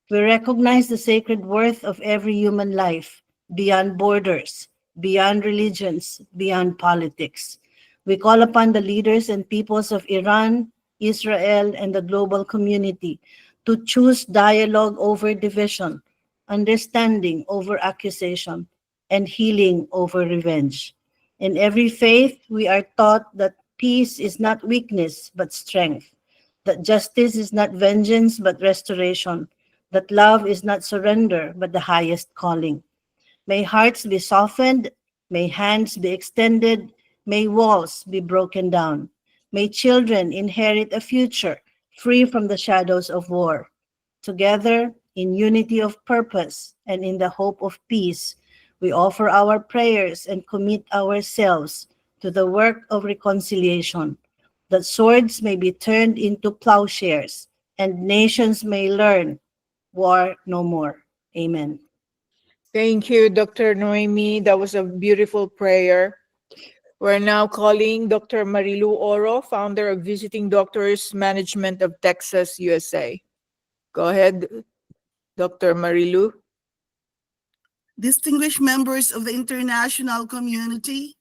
We recognize the sacred worth of every human life, beyond borders, beyond religions, beyond politics. We call upon the leaders and peoples of Iran, Israel, and the global community to choose dialogue over division, understanding over accusation, and healing over revenge. In every faith, we are taught that peace is not weakness, but strength, that justice is not vengeance, but restoration, that love is not surrender, but the highest calling. May hearts be softened, may hands be extended, may walls be broken down. May children inherit a future free from the shadows of war. Together, in unity of purpose and in the hope of peace, we offer our prayers and commit ourselves to the work of reconciliation, that swords may be turned into plowshares and nations may learn war no more. Amen. Thank you, Dr. Noemi. That was a beautiful prayer. We're now calling Dr. Marilu Oro, founder of Visiting Doctors Management of Texas, USA. Go ahead, Dr. Marilu. Distinguished members of the international community,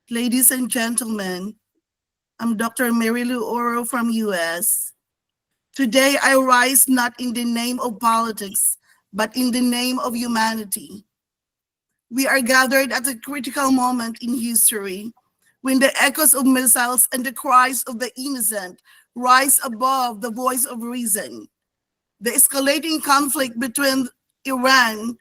ladies and gentlemen, I'm Dr. Marilu Oro from US. Today I rise not in the name of politics, but in the name of humanity. We are gathered at a critical moment in history when the echoes of missiles and the cries of the innocent rise above the voice of reason. The escalating conflict between Iran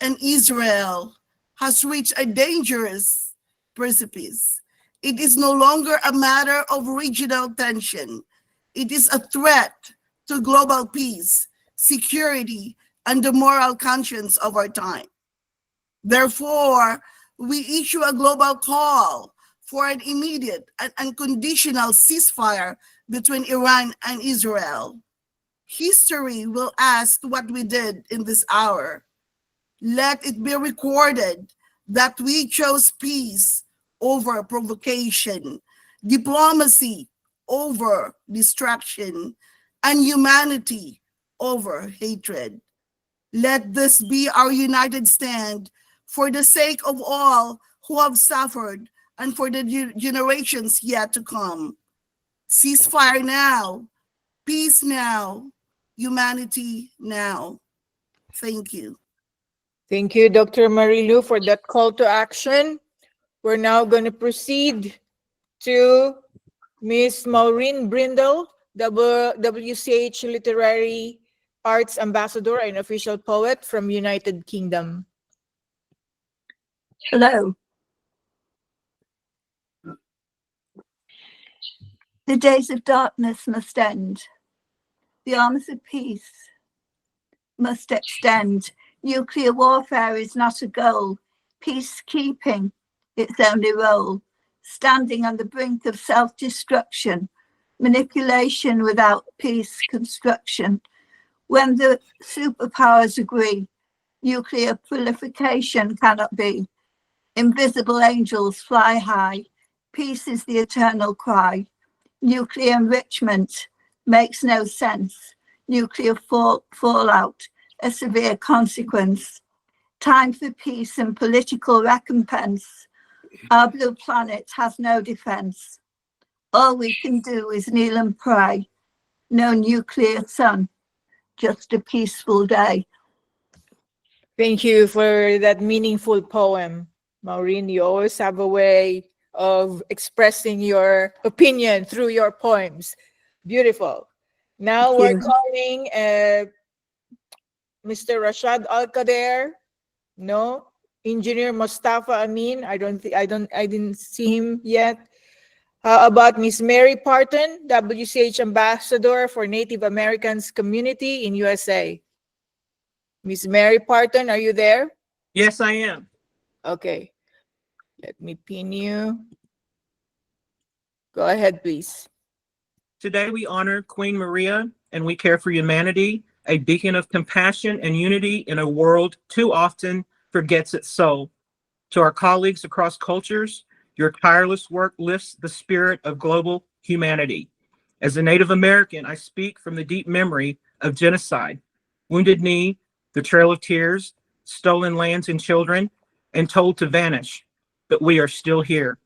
and Israel has reached a dangerous precipice. It is no longer a matter of regional tension. It is a threat to global peace, security, and the moral conscience of our time. Therefore, we issue a global call for an immediate and unconditional ceasefire between Iran and Israel. History will ask what we did in this hour. Let it be recorded that we chose peace over provocation, diplomacy over distraction, and humanity over hatred. Let this be our united stand for the sake of all who have suffered and for the generations yet to come. Ceasefire now, peace now, humanity now. Thank you. Thank you, Dr. Marilu, for that call to action. We're now going to proceed to Ms. Maureen Brindle, WCH Literary Arts Ambassador and official poet from United Kingdom. Hello. The days of darkness must end. The arms of peace must extend. Nuclear warfare is not a goal. Peacekeeping, its only role. Standing on the brink of self-destruction. Manipulation without peace construction. When the superpowers agree, nuclear proliferation cannot be. Invisible angels fly high. Peace is the eternal cry. Nuclear enrichment makes no sense. Nuclear fallout, a severe consequence. Time for peace and political recompense. Our blue planet has no defense. All we can do is kneel and pray. No nuclear sun, just a peaceful day. Thank you for that meaningful poem. Maureen, you always have a way of expressing your opinion through your poems. Beautiful. Now we're calling Mr. Rashad Al-Qader. No. Engineer Mustafa Amin. I didn't see him yet. How about Miss Mary Parton, WCH Ambassador for Native Americans Community in USA? Miss Mary Parton, are you there? Yes, I am. Okay. Let me pin you. Go ahead, please. Today we honor Queen Maria and we care for humanity, a beacon of compassion and unity in a world too often forgets its soul. To our colleagues across cultures, your tireless work lifts the spirit of global humanity. As a Native American, I speak from the deep memory of genocide, Wounded Knee, the Trail of Tears, stolen lands and children, and told to vanish. But we are still here.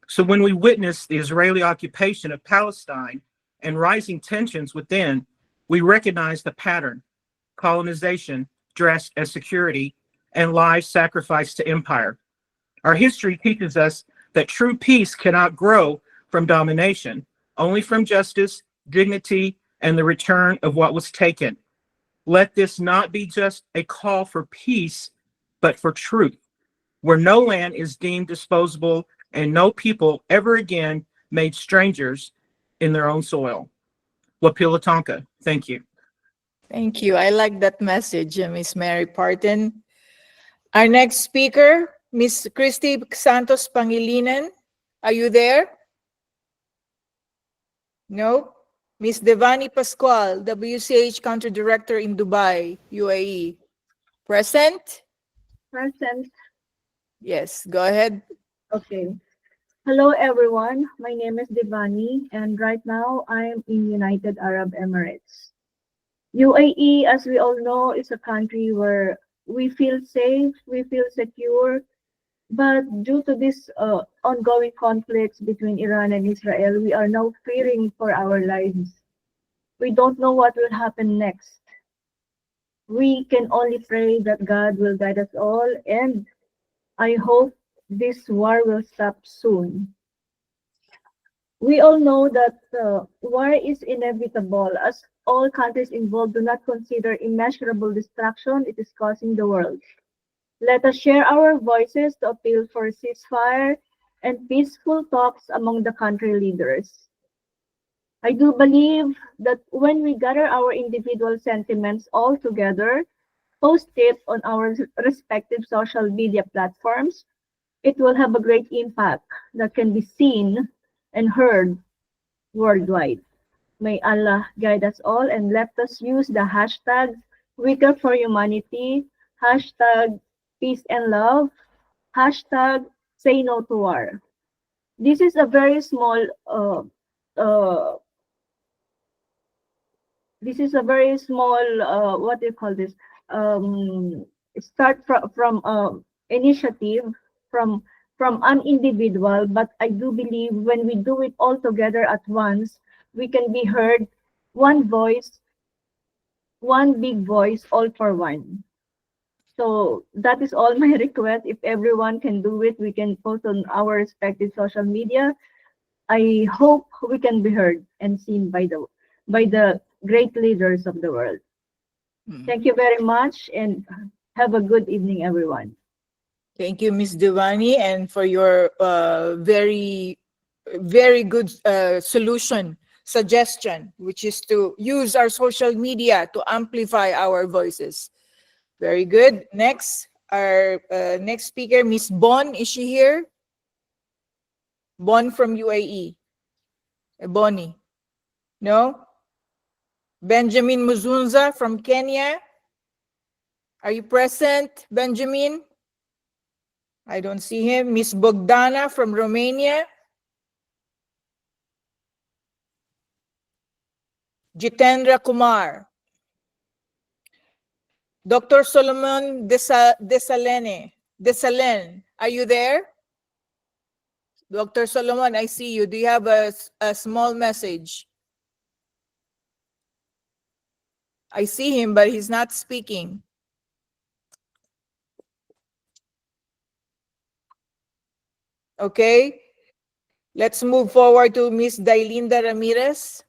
So when we witness the Israeli occupation of Palestine and rising tensions within, we recognize the pattern: colonization dressed as security and lives sacrificed to empire. Our history teaches us that true peace cannot grow from domination, only from justice, dignity, and the return of what was taken. Let this not be just a call for peace, but for truth, where no land is deemed disposable and no people ever again made strangers in their own soil. Wapila Tonka, thank you. Thank you. I like that message, Miss Mary Parton. Our next speaker, Miss Christy Santos Pangilinan. Are you there? No? Miss Devani Pascual, WCH Country Director in Dubai, UAE. Present? Present. Yes, go ahead. Okay. Hello, everyone. My name is Devani, and right now I'm in United Arab Emirates. UAE, as we all know, is a country where we feel safe, we feel secure, but due to this ongoing conflicts between Iran and Israel, we are now fearing for our lives. We don't know what will happen next. We can only pray that God will guide us all, and I hope this war will stop soon. We all know that war is inevitable as all countries involved do not consider immeasurable destruction it is causing the world. Let us share our voices to appeal for ceasefire and peaceful talks among the country leaders. I do believe that when we gather our individual sentiments all together, post it on our respective social media platforms, it will have a great impact that can be seen and heard worldwide. May Allah guide us all and let us use the hashtag Weaker for Humanity, hashtag Peace and Love, hashtag Say No to War. This is a very small what do you call this, start from initiative from an individual, but I do believe when we do it all together at once, we can be heard, one voice, one big voice, all for one. So that is all my request. If everyone can do it, we can post on our respective social media. I hope we can be heard and seen by the great leaders of the world. Thank you very much and have a good evening, everyone. Thank you, Ms. Devani, and for your very good suggestion, which is to use our social media to amplify our voices. Very good. Next, our next speaker, Ms. Bon. Is she here? Bon from UAE. Bonnie. No? Benjamin Muzunza from Kenya. Are you present, Benjamin? I don't see him. Miss Bogdana from Romania. Jitendra Kumar. Dr. Solomon Desalen, are you there? Dr. Solomon, I see you. Do you have a small message? I see him, but he's not speaking. Okay, let's move forward to Miss Dailinda Ramirez.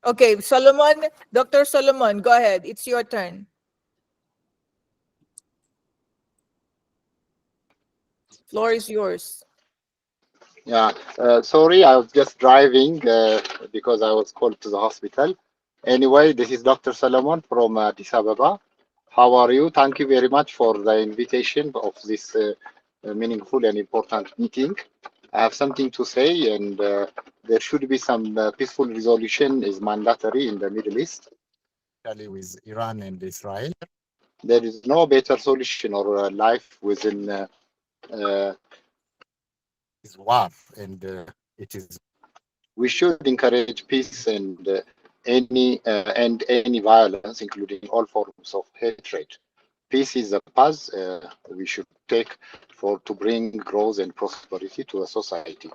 Okay, Solomon, Dr. Solomon, go ahead. It's your turn. Floor is yours. Yeah, sorry, I was just driving because I was called to the hospital. Anyway, this is Dr. Solomon from Addis Ababa. How are you? Thank you very much for the invitation of this meaningful and important meeting. I have something to say, and there should be some peaceful resolution is mandatory in the Middle East, especially with Iran and Israel. There is no better solution or life within is war, and it is. We should encourage peace and any violence, including all forms of hatred. Peace is a path we should take to bring growth and prosperity to a society.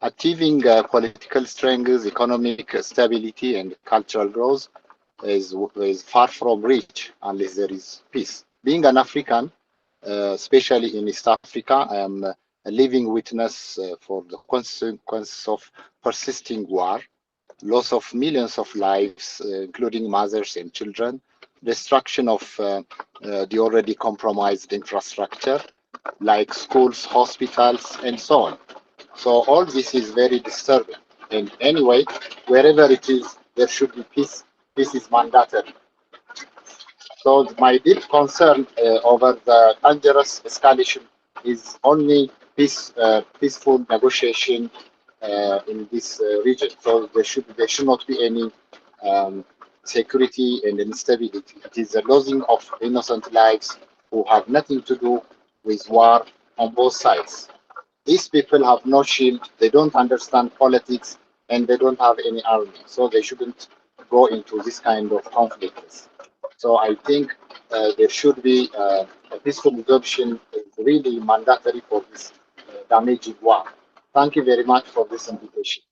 Achieving political strength, economic stability, and cultural growth is far from reach unless there is peace. Being an African, especially in East Africa, I am a living witness for the consequences of persisting war, loss of millions of lives, including mothers and children, destruction of the already compromised infrastructure like schools, hospitals, and so on. So all this is very disturbing. And anyway, wherever it is, there should be peace. Peace is mandatory. So my deep concern over the dangerous escalation is only peaceful negotiation in this region. So there should not be any security and instability. It is the losing of innocent lives who have nothing to do with war on both sides. These people have no shield, they don't understand politics, and they don't have any army. So they shouldn't go into this kind of conflicts. So I think there should be a peaceful resolution really mandatory for this damaging war. Thank you very much for this invitation.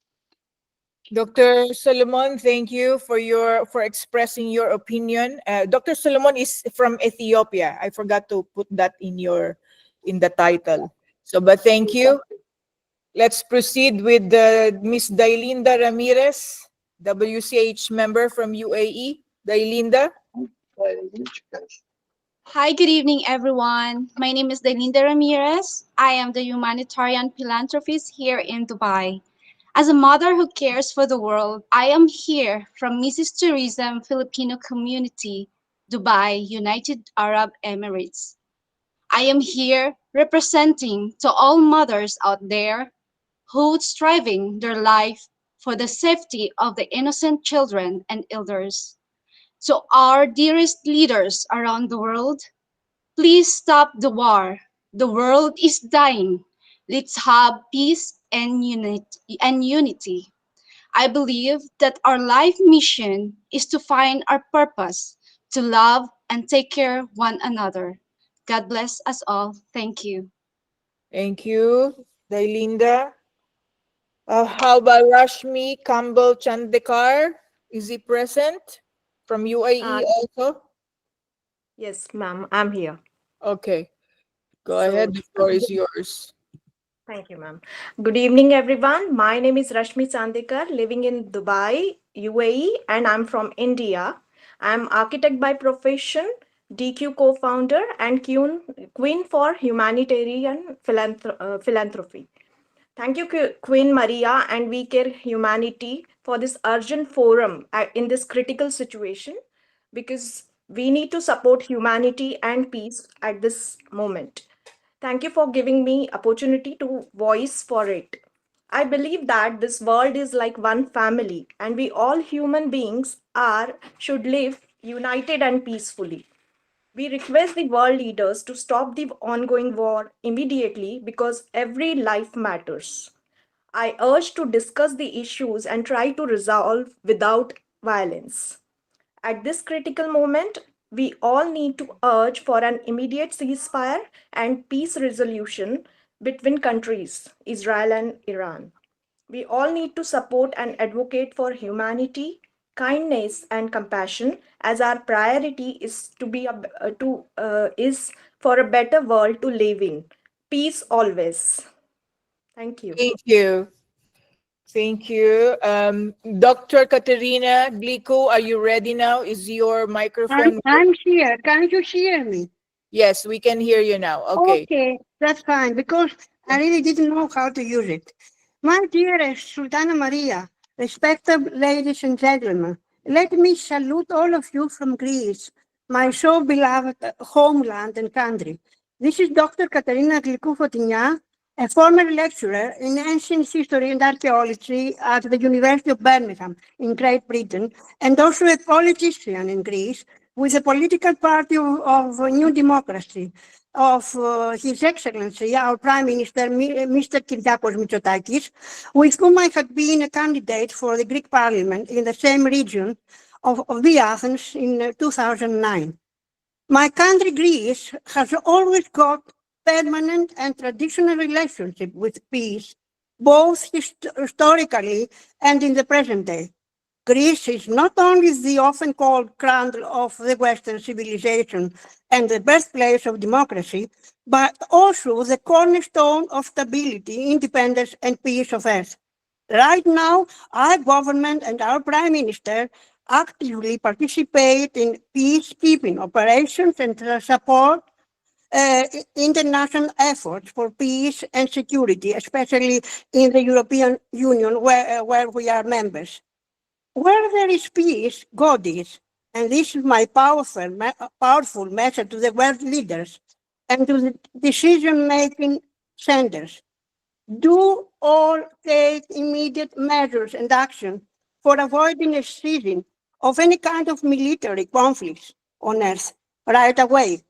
Dr. Solomon, thank you for expressing your opinion. Dr. Solomon is from Ethiopia. I forgot to put that in the title. So, but thank you. Let's proceed with Miss Dailinda Ramirez, WCH member from UAE. Dailinda. Hi, good evening, everyone. My name is Dailinda Ramirez. I am the humanitarian philanthropist here in Dubai. As a mother who cares for the world, I am here from Mrs. Tourism Filipino Community, Dubai, United Arab Emirates. I am here representing to all mothers out there who striving their life for the safety of the innocent children and elders. To our dearest leaders around the world, please stop the war. The world is dying. Let's have peace and unity. I believe that our life mission is to find our purpose, to love and take care of one another. God bless us all. Thank you. Thank you, Dailinda. How about Rashmi Campbell Chandekar? Is he present from UAE also? Yes, ma'am, I'm here. Okay, go ahead. The floor is yours. Thank you, ma'am. Good evening, everyone. My name is Rashmi Chandekar, living in Dubai, UAE, and I'm from India. I'm architect by profession, DQ co-founder, and Queen for Humanitarian Philanthropy. Thank you, Queen Maria and We Care Humanity, for this urgent forum in this critical situation, because we need to support humanity and peace at this moment. Thank you for giving me opportunity to voice for it. I believe that this world is like one family, and we all human beings should live united and peacefully. We request the world leaders to stop the ongoing war immediately because every life matters. I urge to discuss the issues and try to resolve without violence. At this critical moment, we all need to urge for an immediate ceasefire and peace resolution between countries, Israel and Iran. We all need to support and advocate for humanity, kindness, and compassion, as our priority is is for a better world to live in. Peace always. Thank you. Thank you. Thank you. Dr. Katerina Glico, are you ready now? Is your microphone? I'm here. Can you hear me? Yes, we can hear you now. Okay. Okay, that's fine, because I really didn't know how to use it. My dearest Sultana Maria, respected ladies and gentlemen, let me salute all of you from Greece, my so beloved homeland and country. This is Dr. Katerina Glykou-Fotignan, a former lecturer in ancient history and archaeology at the University of Birmingham in Great Britain, and also a politician in Greece with the political party of New Democracy of His Excellency, our Prime Minister, Mr. Kyriakos Mitsotakis, with whom I had been a candidate for the Greek Parliament in the same region of the Athens in 2009. My country, Greece, has always got permanent and traditional relationship with peace, both historically and in the present day. Greece is not only the often called cradle of the Western civilization and the birthplace of democracy, but also the cornerstone of stability, independence, and peace of earth. Right now, our government and our Prime Minister actively participate in peacekeeping operations and support international efforts for peace and security, especially in the European Union, where we are members. Where there is peace, God is. And this is my powerful message to the world leaders and to the decision-making centers. Do all take immediate measures and action for avoiding a season of any kind of military conflicts on Earth right away.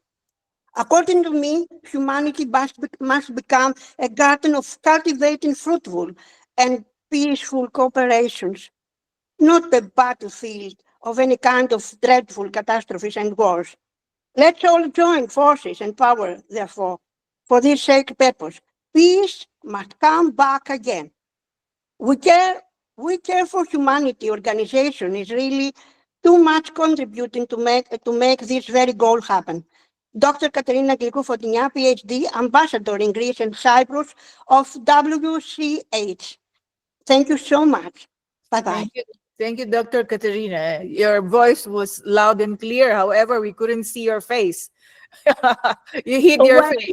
According to me, humanity must become a garden of cultivating fruitful and peaceful cooperations, not the battlefield of any kind of dreadful catastrophes and wars. Let's all join forces and power, therefore, for this sacred purpose. Peace must come back again. We Care for Humanity organization is really too much contributing to make this very goal happen. Dr. Katerina Glykou-Fotignan, PhD, ambassador in Greece and Cyprus of WCH. Thank you so much. Bye-bye. Thank you, Dr. Katerina. Your voice was loud and clear. However, we couldn't see your face. You hid your face.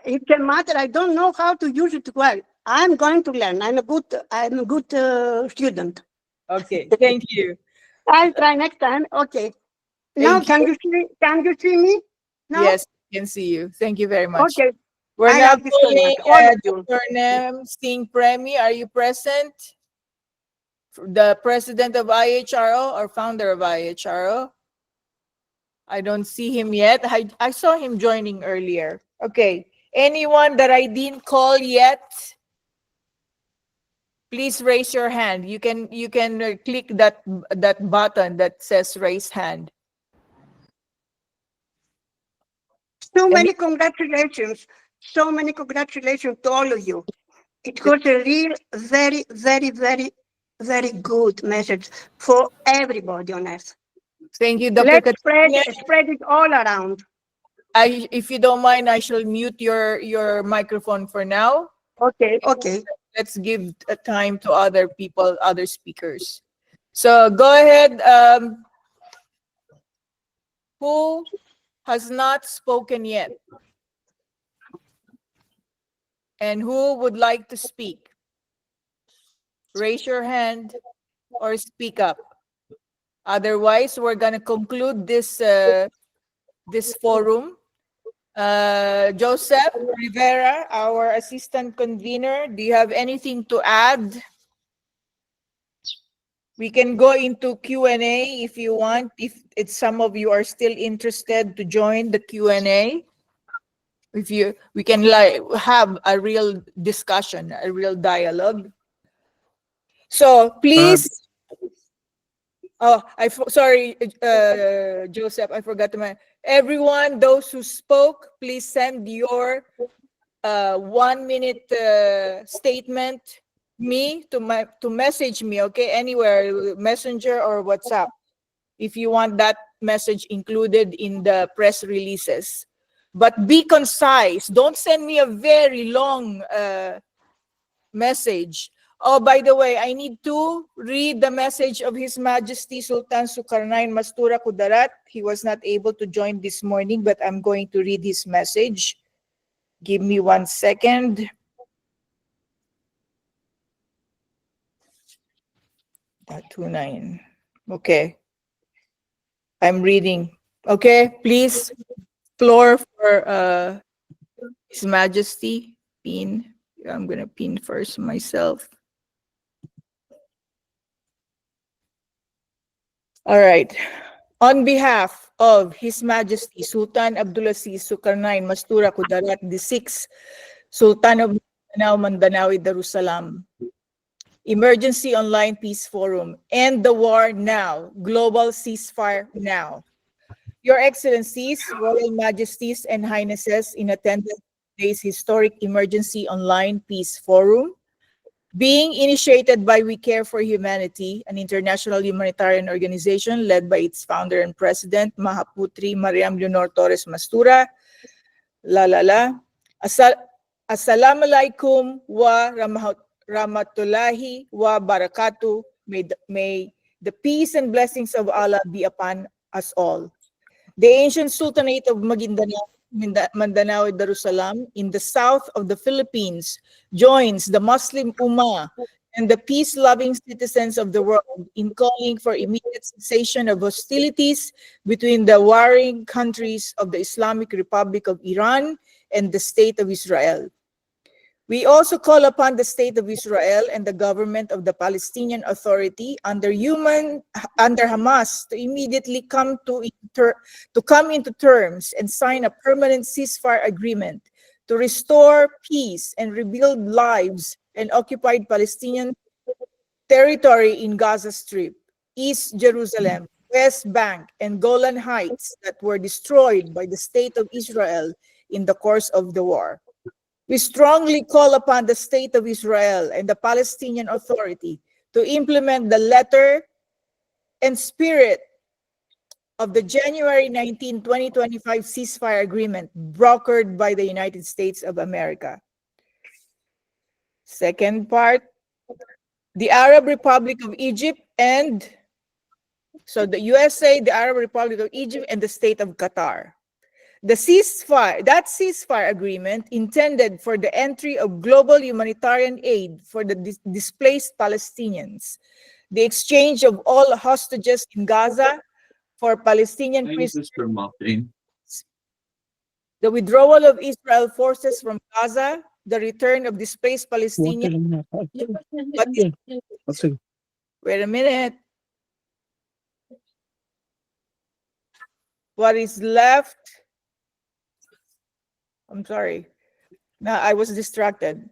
It's a matter, I don't know how to use it well. I'm going to learn. I'm a good student. Okay, thank you. I'll try next time. Okay. Now, can you see me? No? Yes, I can see you. Thank you very much. Okay. We're I now love you so calling much, all of you. Dr. Nem Singh Premi. Are you present? The president of IHRO or founder of IHRO? I don't see him yet. I saw him joining earlier. Okay. Anyone that I didn't call yet, please raise your hand. You can click that button that says raise hand. So many congratulations. So many congratulations to all of you. It was a real, very, very, very, very good message for everybody on earth. Thank you, Dr. Let's Katerina. spread it all around. If you don't mind, I shall mute your microphone for now. Okay, okay. Let's give time to other people, other speakers. So go ahead, Who has not spoken yet? And who would like to speak? Raise your hand or speak up. Otherwise, we're going to conclude this forum. Joseph Rivera, our assistant convener, do you have anything to add? We can go into Q&A if you want, if it's some of you are still interested to join the Q&A. We can have a real discussion, a real dialogue. So please, sorry, Joseph, I forgot to everyone, those who spoke, please send your 1 minute statement to message me, okay, anywhere, Messenger or WhatsApp, if you want that message included in the press releases. But be concise. Don't send me a very long message. Oh, by the way, I need to read the message of His Majesty Sultan Sukarnain Mastura Kudarat. He was not able to join this morning, but I'm going to read his message. Give me 1 second. That 29. Okay. I'm reading. Okay, please. Floor for His Majesty. Pin. I'm going to pin first myself. All right. On behalf of His Majesty Sultan Abdulaziz Sukarnain Mastura Kudarat VI, Sultan of Mindanao Darussalam, Emergency Online Peace Forum, End the War Now, Global Ceasefire Now. Your Excellencies, Royal Majesties, and Highnesses in attendance at today's historic Emergency Online Peace Forum, being initiated by We Care for Humanity, an international humanitarian organization led by its founder and president, Mahaputri Mariam Leonor Torres Mastura. Assalamualaikum wa rahmatullahi wa barakatuh. May the peace and blessings of Allah be upon us all. The ancient Sultanate of Mindanao Darussalam in the south of the Philippines joins the Muslim Ummah and the peace-loving citizens of the world in calling for immediate cessation of hostilities between the warring countries of the Islamic Republic of Iran and the State of Israel. We also call upon the State of Israel and the government of the Palestinian Authority under Hamas to immediately come into terms and sign a permanent ceasefire agreement to restore peace and rebuild lives in occupied Palestinian territory in Gaza Strip, East Jerusalem, West Bank, and Golan Heights that were destroyed by the State of Israel in the course of the war. We strongly call upon the State of Israel and the Palestinian Authority to implement the letter and spirit of the January 19, 2025 ceasefire agreement brokered by the United States of America. Second part, the Arab Republic of Egypt and the USA, the Arab Republic of Egypt, and the State of Qatar. That ceasefire agreement intended for the entry of global humanitarian aid for the displaced Palestinians, the exchange of all hostages in Gaza for Palestinian prisoners, the withdrawal of Israel forces from Gaza, the return of displaced Palestinians. Wait a minute. What is left? I'm sorry. Now I was distracted.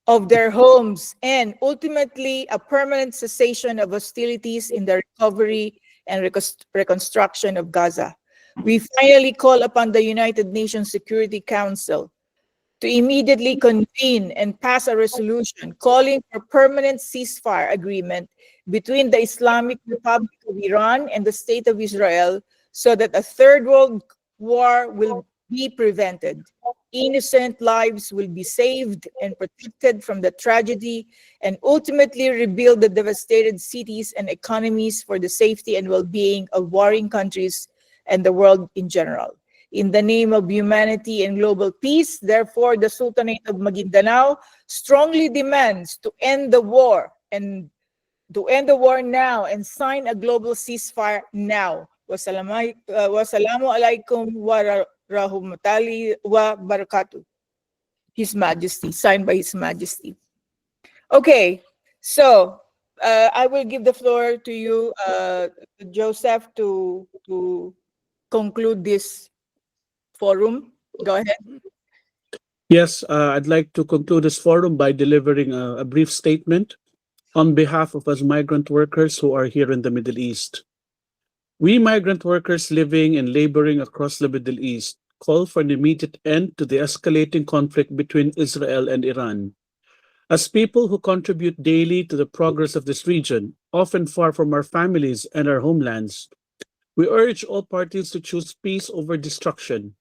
Of their homes, and ultimately a permanent cessation of hostilities in the recovery and reconstruction of Gaza. We finally call upon the United Nations Security Council to immediately convene and pass a resolution calling for permanent ceasefire agreement between the Islamic Republic of Iran and the State of Israel so that a third world war will be prevented. Innocent lives will be saved and protected from the tragedy, and ultimately rebuild the devastated cities and economies for the safety and well-being of warring countries and the world in general. In the name of humanity and global peace, therefore, the Sultanate of Maguindanao strongly demands to end the war now and sign a global ceasefire now. Wassalamu alaikum wa rahmatullahi wa barakatuh. His Majesty, signed by His Majesty. Okay, so I will give the floor to you, Joseph, to conclude this forum. Go ahead. Yes, I'd like to conclude this forum by delivering a brief statement on behalf of us migrant workers who are here in the Middle East. We migrant workers living and laboring across the Middle East call for an immediate end to the escalating conflict between Israel and Iran. As people who contribute daily to the progress of this region, often far from our families and our homelands, we urge all parties to choose peace over destruction.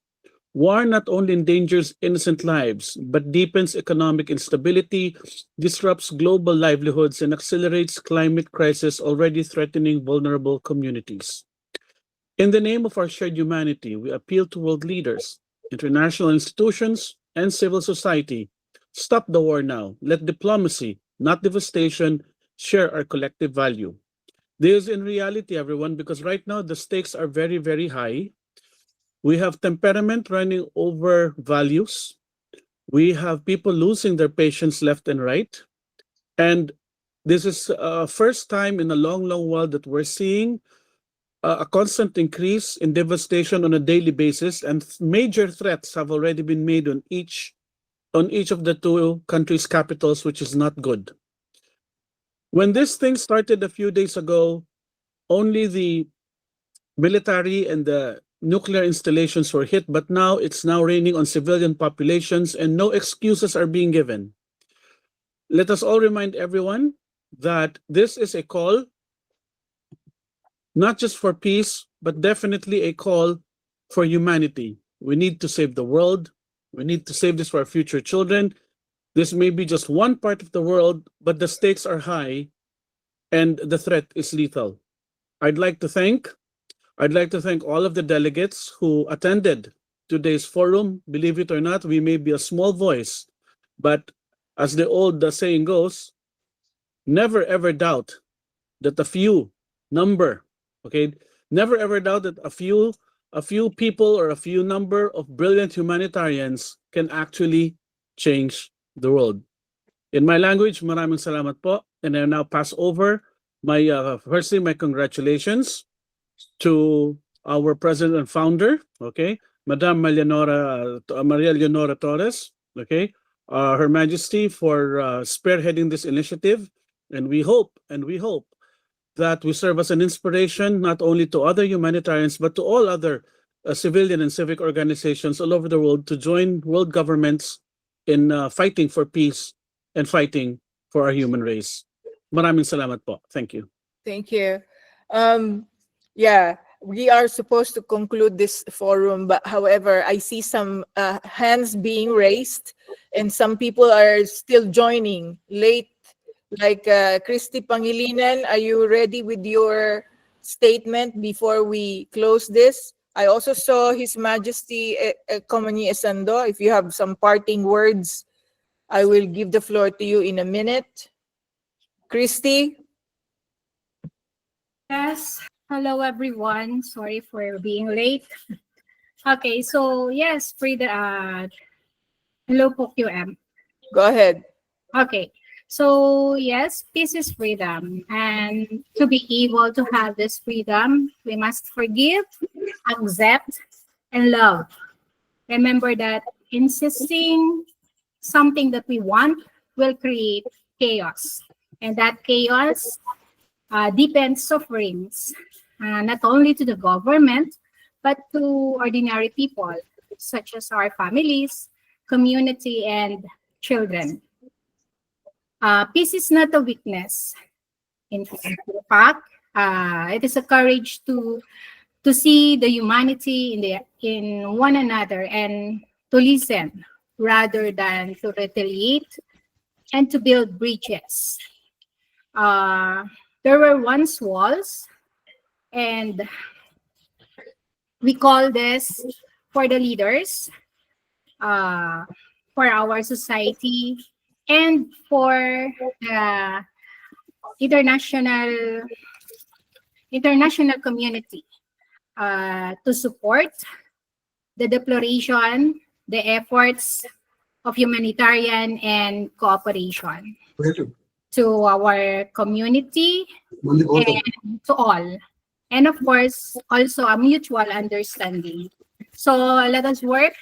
War not only endangers innocent lives, but deepens economic instability, disrupts global livelihoods, and accelerates climate crisis already threatening vulnerable communities. In the name of our shared humanity, we appeal to world leaders, international institutions, and civil society. Stop the war now. Let diplomacy, not devastation, share our collective value. This is in reality, everyone, because right now the stakes are very, very high. We have temperament running over values. We have people losing their patience left and right. And this is first time in a long, long while that we're seeing a constant increase in devastation on a daily basis, and major threats have already been made on each of the two countries' capitals, which is not good. When this thing started a few days ago, only the military and the nuclear installations were hit, but now it's now raining on civilian populations and no excuses are being given. Let us all remind everyone that this is a call not just for peace, but definitely a call for humanity. We need to save the world. We need to save this for our future children. This may be just one part of the world, but the stakes are high and the threat is lethal. I'd like to thank all of the delegates who attended today's forum. Believe it or not, we may be a small voice, but as the old saying goes, never ever doubt that a few number, okay, never ever doubt that a few people or a few number of brilliant humanitarians can actually change the world. In my language, maraming salamat po, and I now pass over my firstly my congratulations to our president and founder, okay, Madam Maria Leonor Torres, okay, Her Majesty for spearheading this initiative, and we hope that we serve as an inspiration not only to other humanitarians but to all other civilian and civic organizations all over the world to join world governments in fighting for peace and fighting for our human race. Maraming salamat po. Thank you. Thank you. Yeah, we are supposed to conclude this forum, but however, I see some hands being raised and some people are still joining late. Like Christy Pangilinan, are you ready with your statement before we close this? I also saw His Majesty Komani Esando. If you have some parting words, I will give the floor to you in a minute. Christy? Yes, hello everyone. Sorry for being late. Okay, so yes, hello po QM. Go ahead. Okay, so yes, peace is freedom. And to be able to have this freedom, we must forgive, accept, and love. Remember that insisting something that we want will create chaos. And that chaos deepens sufferings, not only to the government, but to ordinary people, such as our families, community, and children. Peace is not a weakness. In fact, it is a courage to see the humanity in one another and to listen rather than to retaliate and to build bridges. There were once walls, and We call this for the leaders, for our society, and for the international community to support the deploration, the efforts of humanitarian and cooperation to our community and to all. And of course, also a mutual understanding. So let us work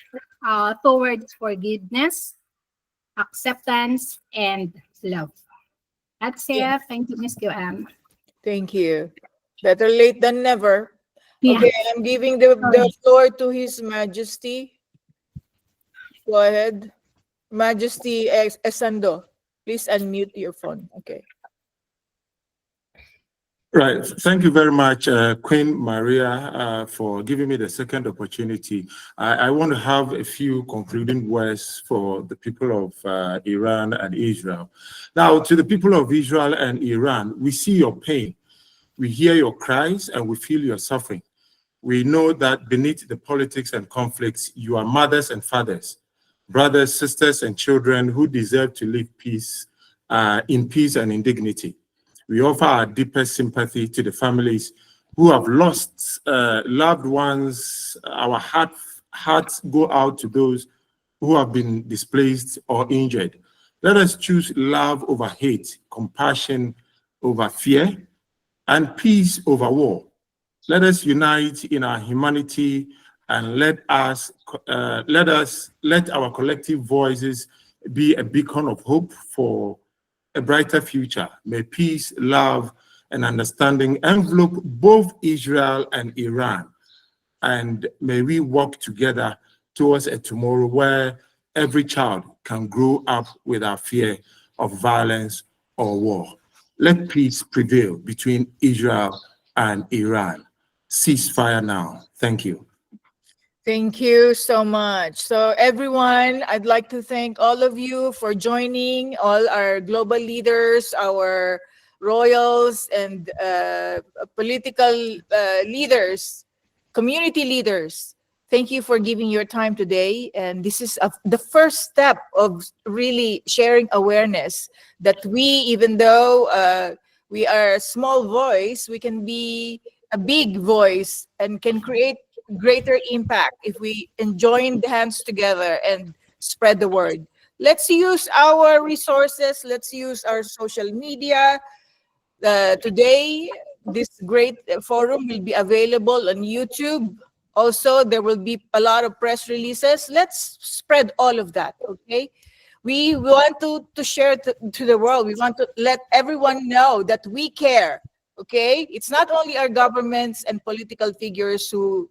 towards forgiveness, acceptance, and love. That's it. Thank you, Ms. QM. Thank you. Better late than never. Yeah. Okay, I'm giving the floor to His Majesty. Go ahead. Majesty Esando, please unmute your phone. Okay. Right. Thank you very much, Queen Maria, for giving me the second opportunity. I want to have a few concluding words for the people of Iran and Israel. Now, to the people of Israel and Iran, we see your pain. We hear your cries and we feel your suffering. We know that beneath the politics and conflicts, you are mothers and fathers, brothers, sisters, and children who deserve to live in peace and in dignity. We offer our deepest sympathy to the families who have lost loved ones. Our hearts go out to those who have been displaced or injured. Let us choose love over hate, compassion over fear, and peace over war. Let us unite in our humanity and let our collective voices be a beacon of hope for a brighter future. May peace, love, and understanding envelop both Israel and Iran. And may we work together towards a tomorrow where every child can grow up without fear of violence or war. Let peace prevail between Israel and Iran. Ceasefire now. Thank you. Thank you so much. So everyone, I'd like to thank all of you for joining, all our global leaders, our royals, and political leaders, community leaders. Thank you for giving your time today. And this is the first step of really sharing awareness that we, even though we are a small voice, we can be a big voice and can create greater impact if we join hands together and spread the word. Let's use our resources. Let's use our social media. Today, this great forum will be available on YouTube. Also, there will be a lot of press releases. Let's spread all of that, okay? We want to share to the world. We want to let everyone know that we care, okay? It's not only our governments and political figures who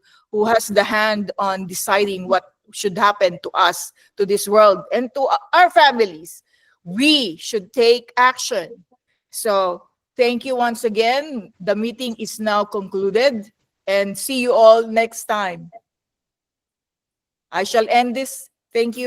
has the hand on deciding what should happen to us, to this world, and to our families. We should take action. So thank you once again. The meeting is now concluded, and see you all next time. I shall end this. Thank you.